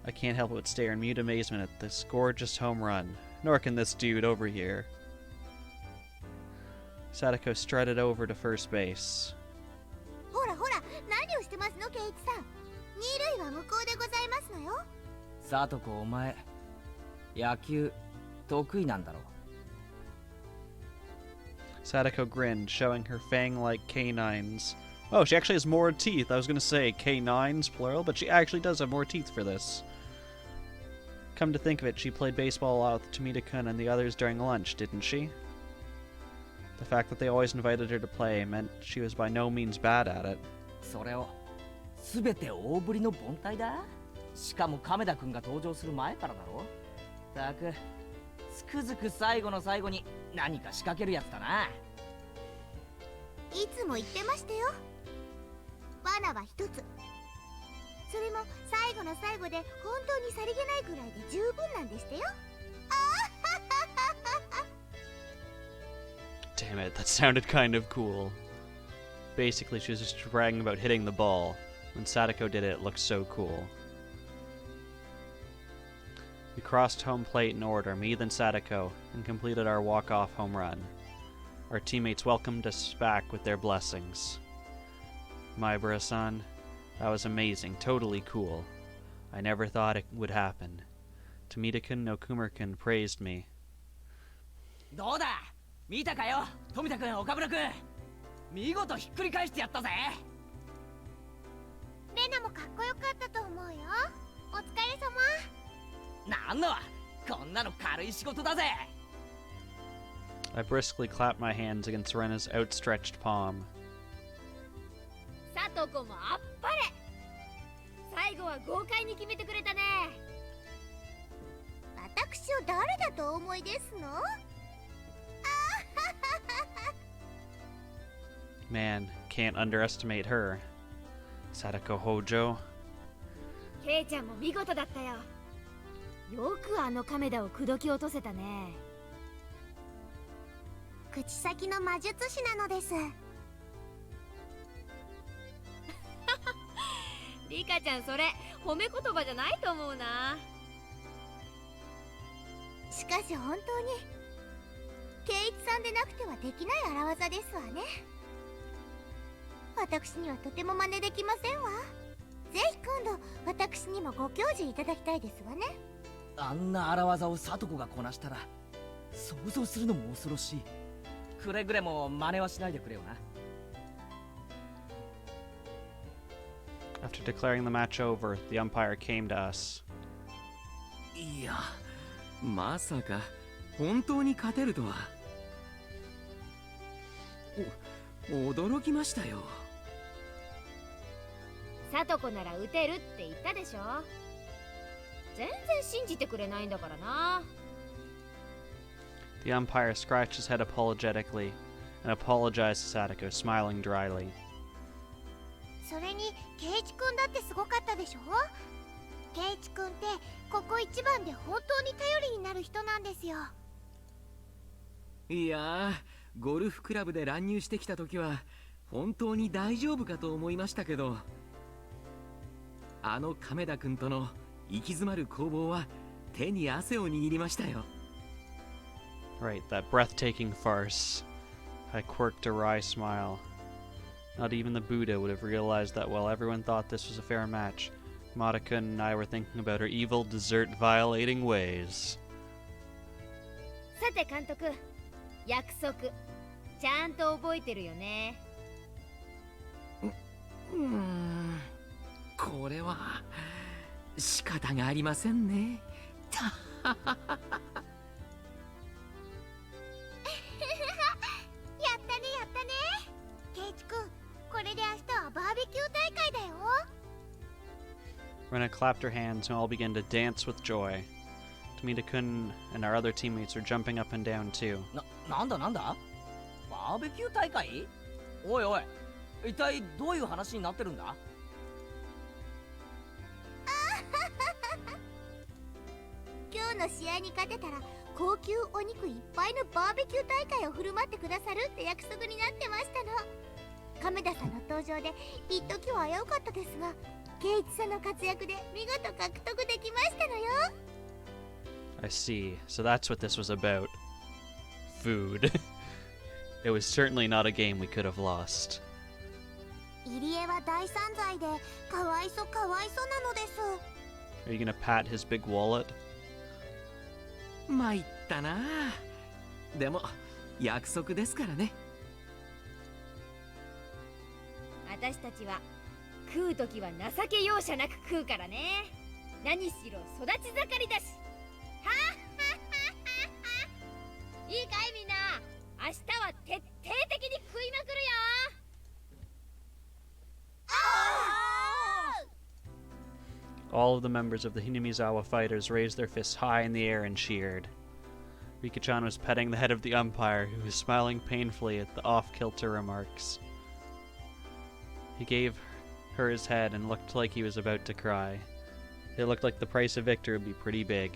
I can't help but stare in mute amazement at this gorgeous home run. Nor can this dude over here. Satoko strutted over to first base. ほらほら、何をしてますの、ケイチさん。二塁は向こうでございますのよ。サトコ、お前野球得意なんだろ。 Satoko grinned, showing her fang-like canines. Oh, she actually has more teeth. I was gonna say canines, plural, but she actually does have more teeth for this. Come to think of it, she played baseball a lot with Tomita-kun and the others during lunch, didn't she? The fact that they always invited her to play meant she was by no means bad at it. それを全て大振りの凡退だ。しかも亀田君が登場する前からだろ。たくつくづく最後の最後に何か仕掛けるやつだな。いつも言ってましたよ。罠は一つ。それも最後の最後で本当にさりげないくらいで十分なんでしたよ。 Damn it, that sounded kind of cool. Basically, she was just bragging about hitting the ball. When Satoko did it, it looked so cool. We crossed home plate in order, me then Satoko, and completed our walk-off home run. Our teammates welcomed us back with their blessings. Maibara-san, that was amazing, totally cool. I never thought it would happen. Tomita-kun no Kumar-kun praised me. どうだ見たかよ、富田君、岡村君。見事ひっくり返してやったぜ。レナもかっこよかったと思うよ。お疲れ様。なんのこんなの軽い仕事だぜ。 I briskly clapped my hands against Rena's outstretched palm. サトコもあっぱれ。最後は豪快に決めてくれたね。私を誰だとお思いですの？ Man, can't underestimate her. Satoko Hojo. ケイちゃんも見事だったよ。よくあの亀田を口説き落とせたね。口先の魔術師なのです。リカちゃん、それ褒め言葉じゃないと思うな。しかし本当にケイチさんでなくてはできない荒技ですわね。私にはとても真似できませんわ。ぜひ今度私にもご教授いただきたいですわね。あんな荒技をサトコがこなしたら想像するのも恐ろしい。くれぐれも真似はしないでくれよな。 After declaring the match over, the umpire came to us. いや、まさか本当に勝てるとは。驚きましたよ。サトコなら打てるって言ったでしょ。全然信じてくれないんだからな。 The umpire scratched his head apologetically and apologized to Satoko, smiling dryly. それにケイチ君だってすごかったでしょ。ケイチ君ってここ一番で本当に頼りになる人なんですよ。いやー、ゴルフクラブで乱入してきた時は本当に大丈夫かと思いましたけど、あの亀田君との行き詰まる攻防は手に汗を握りましたよ。 Right, that breathtaking farce. I quirked a wry smile. Not even the Buddha would have realized that while everyone thought this was a fair match, Marika and I were thinking about her evil, dessert-violating ways. さて監督、約束ちゃんと覚えてるよね。これは仕方がありませんね。やったねやったね。ケイチ君、これで明日はバーベキュー大会だよ。Rena clapped her hands and all began to dance with joy. Tomita-kun and our other teammates were jumping up and down too. なんだバーベキュー大会？おいおい、一体どういう話になってるんだ？今日の試合に勝てたら高級お肉いっぱいのバーベキュー大会を振る舞ってくださるって約束になってましたの。亀田さんの登場で一時は危うかったですが、圭一さんの活躍で見事獲得できましたのよ。I see. So that's what this was about. Food. It was certainly not a game we could have lost. 入江は大散財でかわいそなのです。 Are you gonna pat his big wallet? 参ったな。でも約束ですからね。私たちは食うときは情け容赦なく食うからね。何しろ育ち盛りだし。はっいいかいみんな、明日は徹底的に食いまくるよ。All of the members of the Hinamizawa fighters raised their fists high in the air and cheered. Rika-chan was petting the head of the umpire, who was smiling painfully at the off-kilter remarks. He gave her his head and looked like he was about to cry. It looked like the price of victory would be pretty big.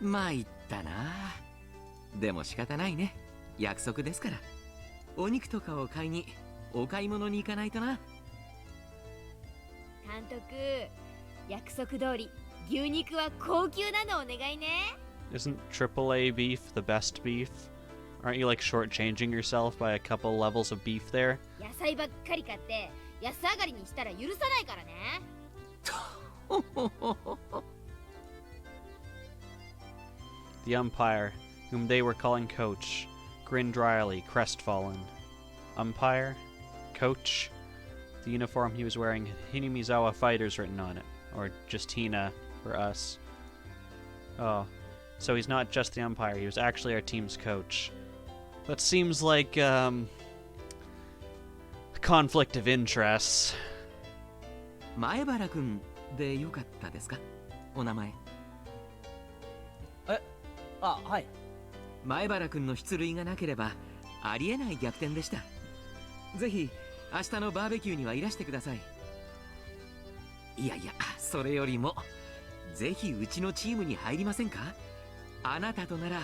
参ったな。でも仕方ないね。約束ですから。お肉とかを買いにお買い物に行かないとな。監督、約束通り牛肉は高級なのお願いね。 Isn't AAA beef the best beef? Aren't you like shortchanging yourself by a couple levels of beef there? 野菜ばっかり買って安上がりにしたら許さないからね。The umpire, whom they were calling Coach, grinned dryly, crestfallen. Umpire? Coach? The uniform he was wearing had Hinamizawa Fighters written on it, or just Hina for us. Oh, so he's not just the umpire, he was actually our team's coach. That seems like, a conflict of interests. 前原くんでよかったですか？お名前。あ、はい。前原くんの出塁がなければありえない逆転でした。ぜひ明日のバーベキューにはいらしてください。いやいや、それよりもぜひうちのチームに入りませんか？あなたとなら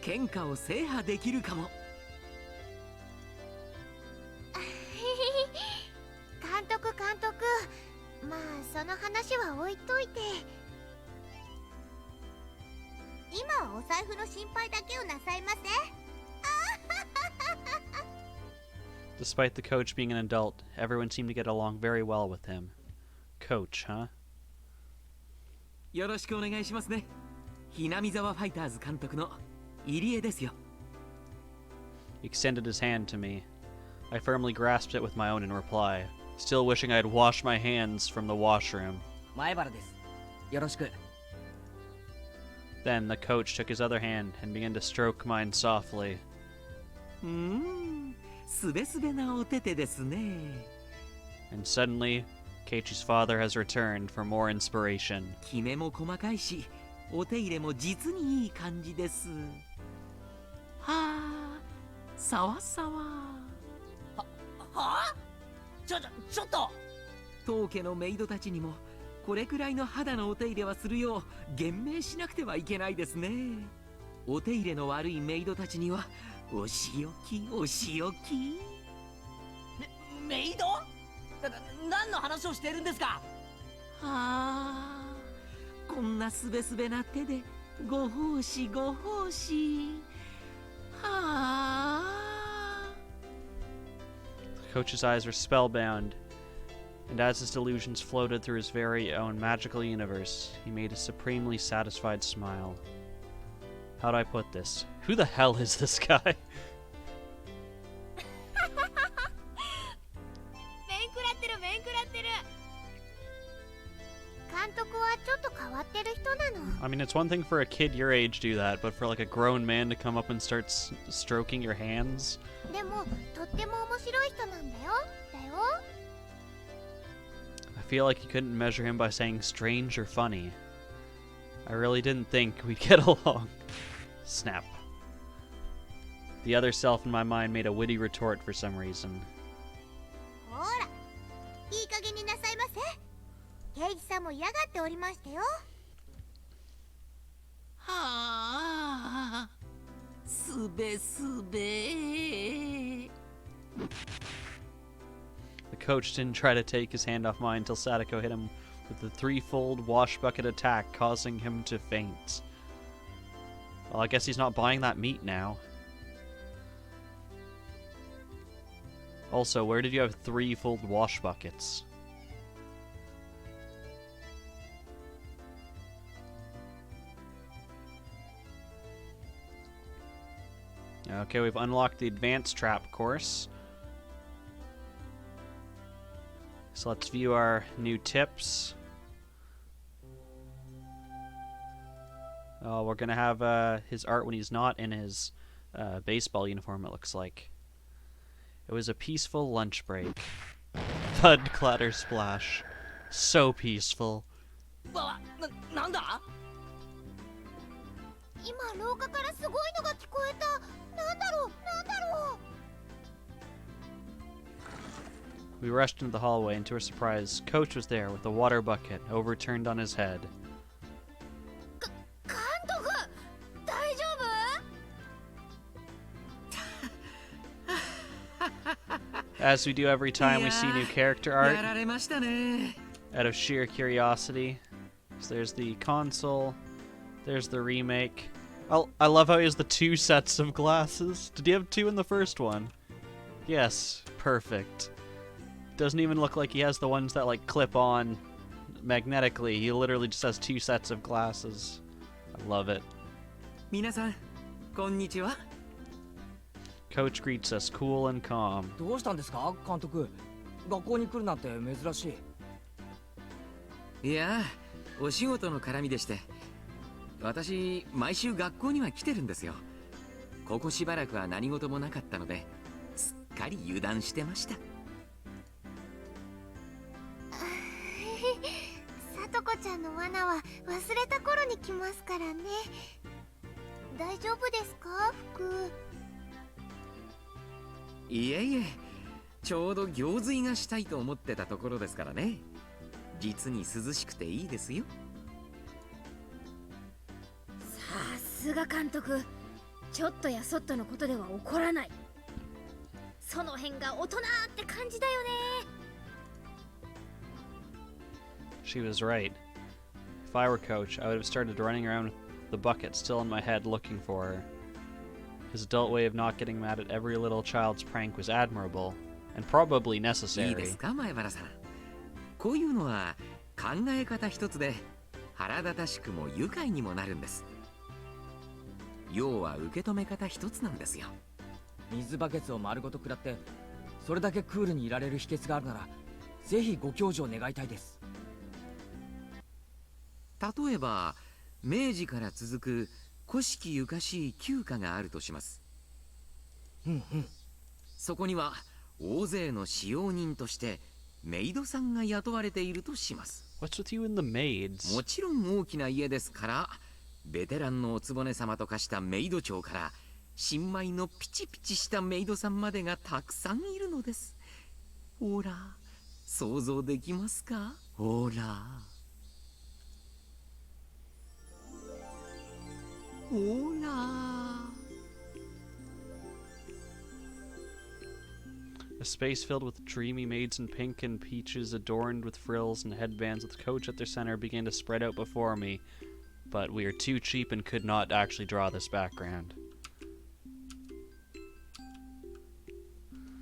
喧嘩を制覇できるかも。監督、まあその話は置いといて、今はお財布の心配だけをなさいませ。Despite the coach being an adult, everyone seemed to get along very well with him. Coach, huh? よろしくお願いしますね。ひなみざわファイターズ監督の入江ですよ。He extended his hand to me. I firmly grasped it with my own in reply, still wishing I had washed my hands from the washroom. 前原です。よろしく。Then the coach took his other hand and began to stroke mine softly. すべすべなお手手ですね。And suddenly, Keiichi's father has returned for more inspiration. きめも細かいし、お手入れも実にいい感じです。はあ、さわさわ。はあ？ちょっと。当家のメイドたちにもこれくらいの肌のお手入れはするよう厳命しなくてはいけないですね。お手入れの悪いメイドたちにはお仕置き。メイド？何の話をしているんですか。はあ、こんなすべすべな手でご奉仕ご奉仕。はあ。 Coach's eyes were spellbound, and as his delusions floated through his very own magical universe, he made a supremely satisfied smile. How do I put this? Who the hell is this guy? 面食らってる面食らってる。監督はちょっと変わってる人なの。 I mean, it's one thing for a kid your age to do that, but for like a grown man to come up and start stroking your hands? でもとっても面白い人なんだよ。I feel like you couldn't measure him by saying strange or funny. I really didn't think we'd get along. Snap. The other self in my mind made a witty retort for some reason. ほら、いい加減になさいませ。刑事さんも嫌がっておりましたよ。はあ、すべすべ。 The coach didn't try to take his hand off mine until Satoko hit him with the threefold wash bucket attack, causing him to faint. Well, I guess he's not buying that meat now. Also, where did you have threefold wash buckets? Okay, we've unlocked the advanced trap course. So let's view our new tips. Oh, we're gonna have his art when he's not in his baseball uniform, it looks like. It was a peaceful lunch break. Thud, clatter, splash. So peaceful. なんだ。今廊下からすごいのが聞こえた。なんだろう。 We rushed into the hallway, and to our surprise, Coach was there with a water bucket overturned on his head. 監督、大丈夫？ As we do every time we see new character art, やられましたね。 out of sheer curiosity. So there's the console, there's the remake. I love how he has the two sets of glasses. Did he have two in the first one? Yes, perfect. Doesn't even look like he has the ones that like clip on magnetically. He literally just has two sets of glasses. I love it. 皆さん、こんにちは。 Coach greets us cool and calm. どうしたんですか、監督。学校に来るなんて珍しい。いや、お仕事の絡みでして、私毎週学校には来てるんですよ。ここしばらくは何事もなかったので、すっかり油断してました。さとこちゃんの罠は忘れた頃に来ますからね。大丈夫ですか、服。いえいえ、ちょうど行水がしたいと思ってたところですからね。実に涼しくていいですよ。さすが監督、ちょっとやそっとのことでは怒らない。その辺が大人って感じだよね。 She was right. If I were Coach, I would have started running around with the bucket still in my head looking for her. His adult way of not getting mad at every little child's prank was admirable, and probably いい necessary. ですか、前原さん。こういうのは考え方一つで腹立たしくも愉快にもなるんです。要は受け止め方一つなんですよ。水バケツを丸ごと食らってそれだけクールにいられる秘訣があるなら、ぜひご教授を願いたいです。例えば明治から続く古式ゆかしい旧家があるとします。そこには大勢の使用人としてメイドさんが雇われているとします。 What's with you and the maids? もちろん大きな家ですから、ベテランのお局様と化したメイド長から新米のピチピチしたメイドさんまでがたくさんいるのです。ほら、想像できますか？ほら。ほら。space filled with dreamy maids in pink and peaches adorned with frills and headbands with coach at their center began to spread out before me, but we are too cheap and could not actually draw this background.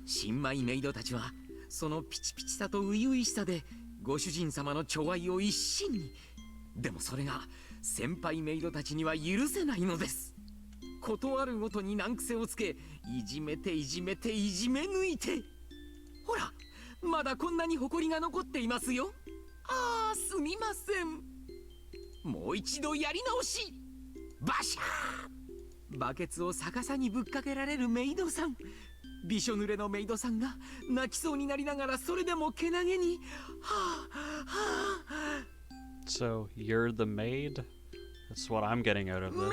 新米メイドたちはそのピチピチさと初々しさでご主人様の寵愛を一身に。でもそれが先輩メイドたちには許せないのです。ことあるごとに難癖をつけ、いじめていじめていじめ抜いて、ほらまだこんなに埃が残っていますよ。ああ、すみません。もう一度やり直し。バシャー。バケツを逆さにぶっかけられるメイドさん。びしょ濡れのメイドさんが泣きそうになりながらそれでもけなげに、はあはあ。So, you're the maid? That's what I'm getting out of this.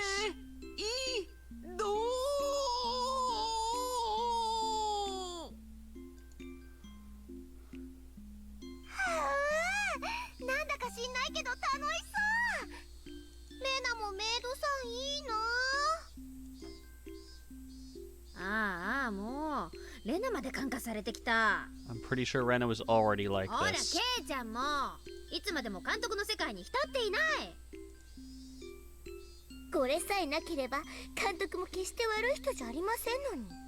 なんだか知んないけど楽しそう。レナもメイドさんいいな。ああ、もうレナまで感化されてきた。 I'm pretty sure Rena was already like ほら、ケ this. イちゃんもいつまでも監督の世界に浸っていない。これさえなければ監督も決して悪い人じゃありませんのに。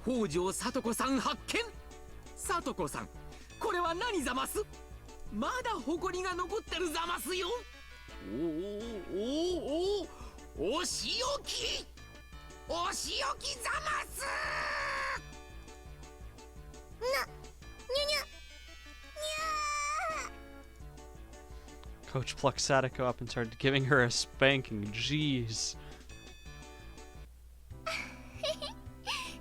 北条さとこさん発見。さとこさん、これは何ざます？まだ埃が残ってるざますよ。お仕置きざますにゃにゃ Coach plucked Satoko up and started giving her a spanking. Jeez.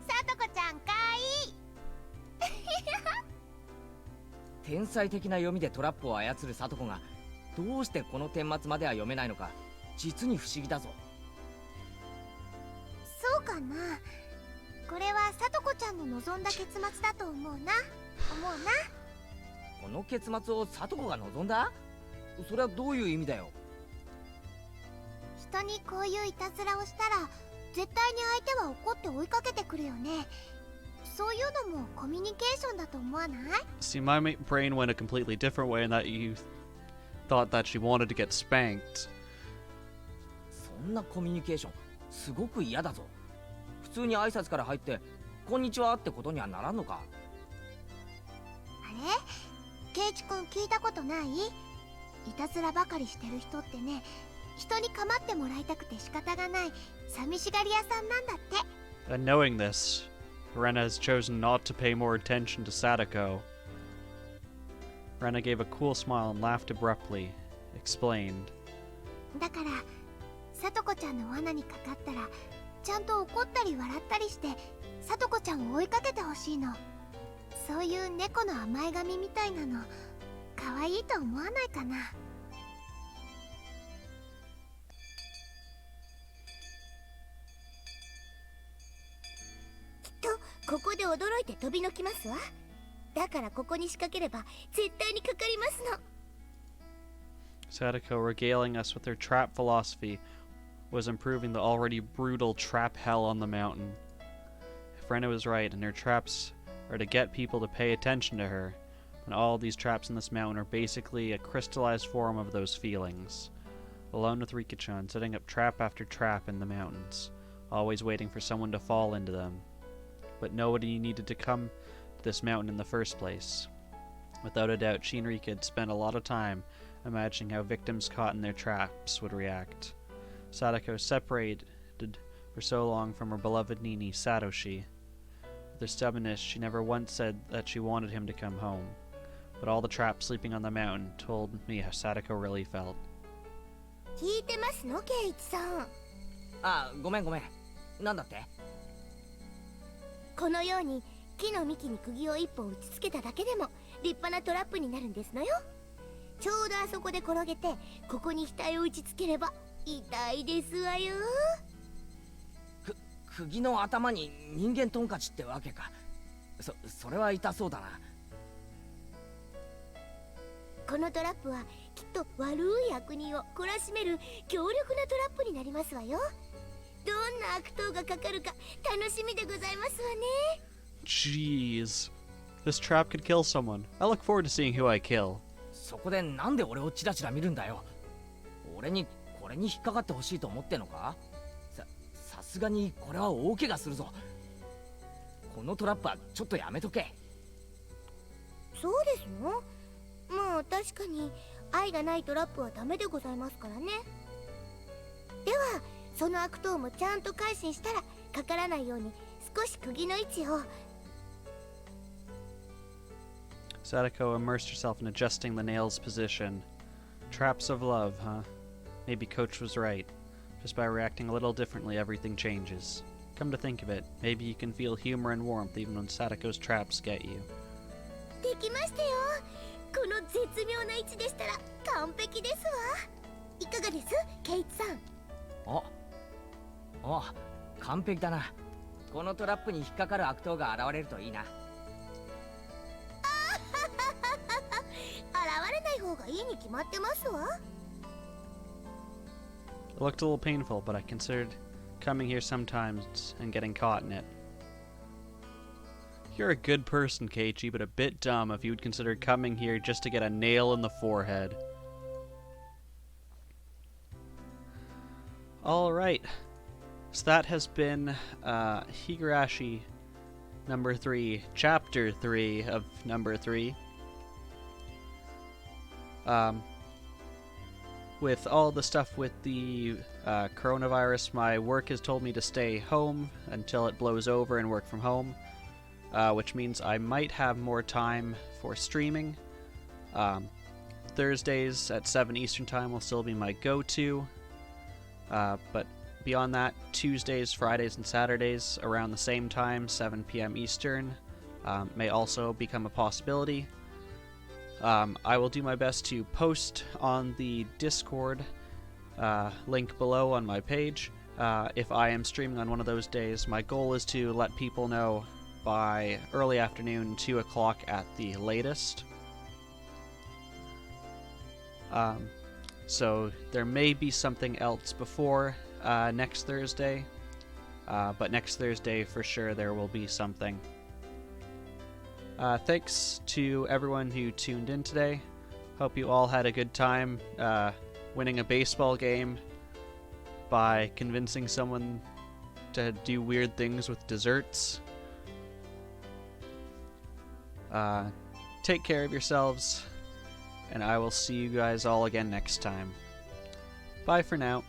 さとこちゃんかいい。天才的な読みでトラップを操るサトコがどうしてこの顛末までは読めないのか実に不思議だぞ。そうかな。これはさとこちゃんの望んだ結末だと思うな。この結末をサトコが望んだ？それはどういう意味だよ。人にこういういたずらをしたら絶対に相手は怒って追いかけてくるよね。そういうのもコミュニケーションだと思わない？ See, my brain went a completely different way in that you thought that she wanted to get spanked. そんなコミュニケーションすごく嫌だぞ。普通に挨拶から入ってこんにちはってことにはならんのか。あれ、ケイチ君聞いたことない？いたずらばかりしてる人ってね、人に構ってもらいたくて仕方がない寂しがり屋さんなんだって。 And knowing this, Rena has chosen not to pay more attention to Satoko. Rena gave a cool smile and laughed abruptly, explained. だからさとこちゃんの罠にかかったらちゃんと怒ったり笑ったりしてさとこちゃんを追いかけてほしいの。そういう猫の甘え髪みたいなの可愛いと思わないかな。きっとここで驚いて飛びのきますわ。だからここに仕掛ければ絶対にかかりますの。 Satoko, regaling us with her trap philosophy, was improving the already brutal trap hell on the mountain. If Rena was right, and her traps are to get people to pay attention to her, and all these traps in this mountain are basically a crystallized form of those feelings. Alone with Rika-chan, setting up trap after trap in the mountains, always waiting for someone to fall into them. But nobody needed to come to this mountain in the first place. Without a doubt, she and Rika had spent a lot of time imagining how victims caught in their traps would react. Satoko separated for so long from her beloved Nii-Nee, Satoshi. With her stubbornness, she never once said that she wanted him to come home. But all the traps sleeping on the mountain told me how Satoko really felt. 聞いてますの、ケイチさん。あ、ごめん。なんだって？このように木の幹に釘を一本打ちつけただけでも立派なトラップになるんですのよ。ちょうどあそこで転げてここに額を打ちつければ痛いですわよ。釘の頭に人間トンカチってわけか。それは痛そうだな。このトラップはきっと悪い悪人を懲らしめる強力なトラップになりますわよ。どんな悪党がかかるか楽しみでございますわね。 Jeez. This trap could kill someone. I look forward to seeing who I kill. そこでなんで俺をチラチラ見るんだよ。俺にこれに引っかかってほしいと思ってんのか。さすがにこれは大怪我するぞ。このトラップはちょっとやめとけ。そうですの。まあ確かに愛がないトラップはダメでございますからね。ではその悪党もちゃんと改心したらかからないように少し釘の位置を。 Satoko immersed herself in adjusting the nail's position. Traps of love, huh? Maybe Coach was right. Just by reacting a little differently, everything changes. Come to think of it, maybe you can feel humor and warmth even when Satoko's traps get you. できましたよ。この絶妙な位置でしたら完璧ですわ。いかがです、ケイチさん。あ、完璧だな。このトラップに引っかかる悪党が現れるといいな。現れない方がいいに決まってますわ。 It looked a little painful, but I considered coming here sometimes and getting caught in it. You're a good person, Keiichi, but a bit dumb if you would consider coming here just to get a nail in the forehead. Alright. So that has been Higurashi number 3, chapter 3 of number 3. With all the stuff with the coronavirus, my work has told me to stay home until it blows over and work from home, which means I might have more time for streaming. Thursdays at 7 Eastern Time will still be my go-to, but beyond that, Tuesdays, Fridays, and Saturdays around the same time, 7 p.m. Eastern, may also become a possibility. I will do my best to post on the Discord link below on my page if I am streaming on one of those days. My goal is to let people know by early afternoon, 2 o'clock at the latest. So there may be something else before next Thursday, but next Thursday for sure there will be something. Thanks to everyone who tuned in today. Hope you all had a good time winning a baseball game by convincing someone to do weird things with desserts. Take care of yourselves, and I will see you guys all again next time. Bye for now.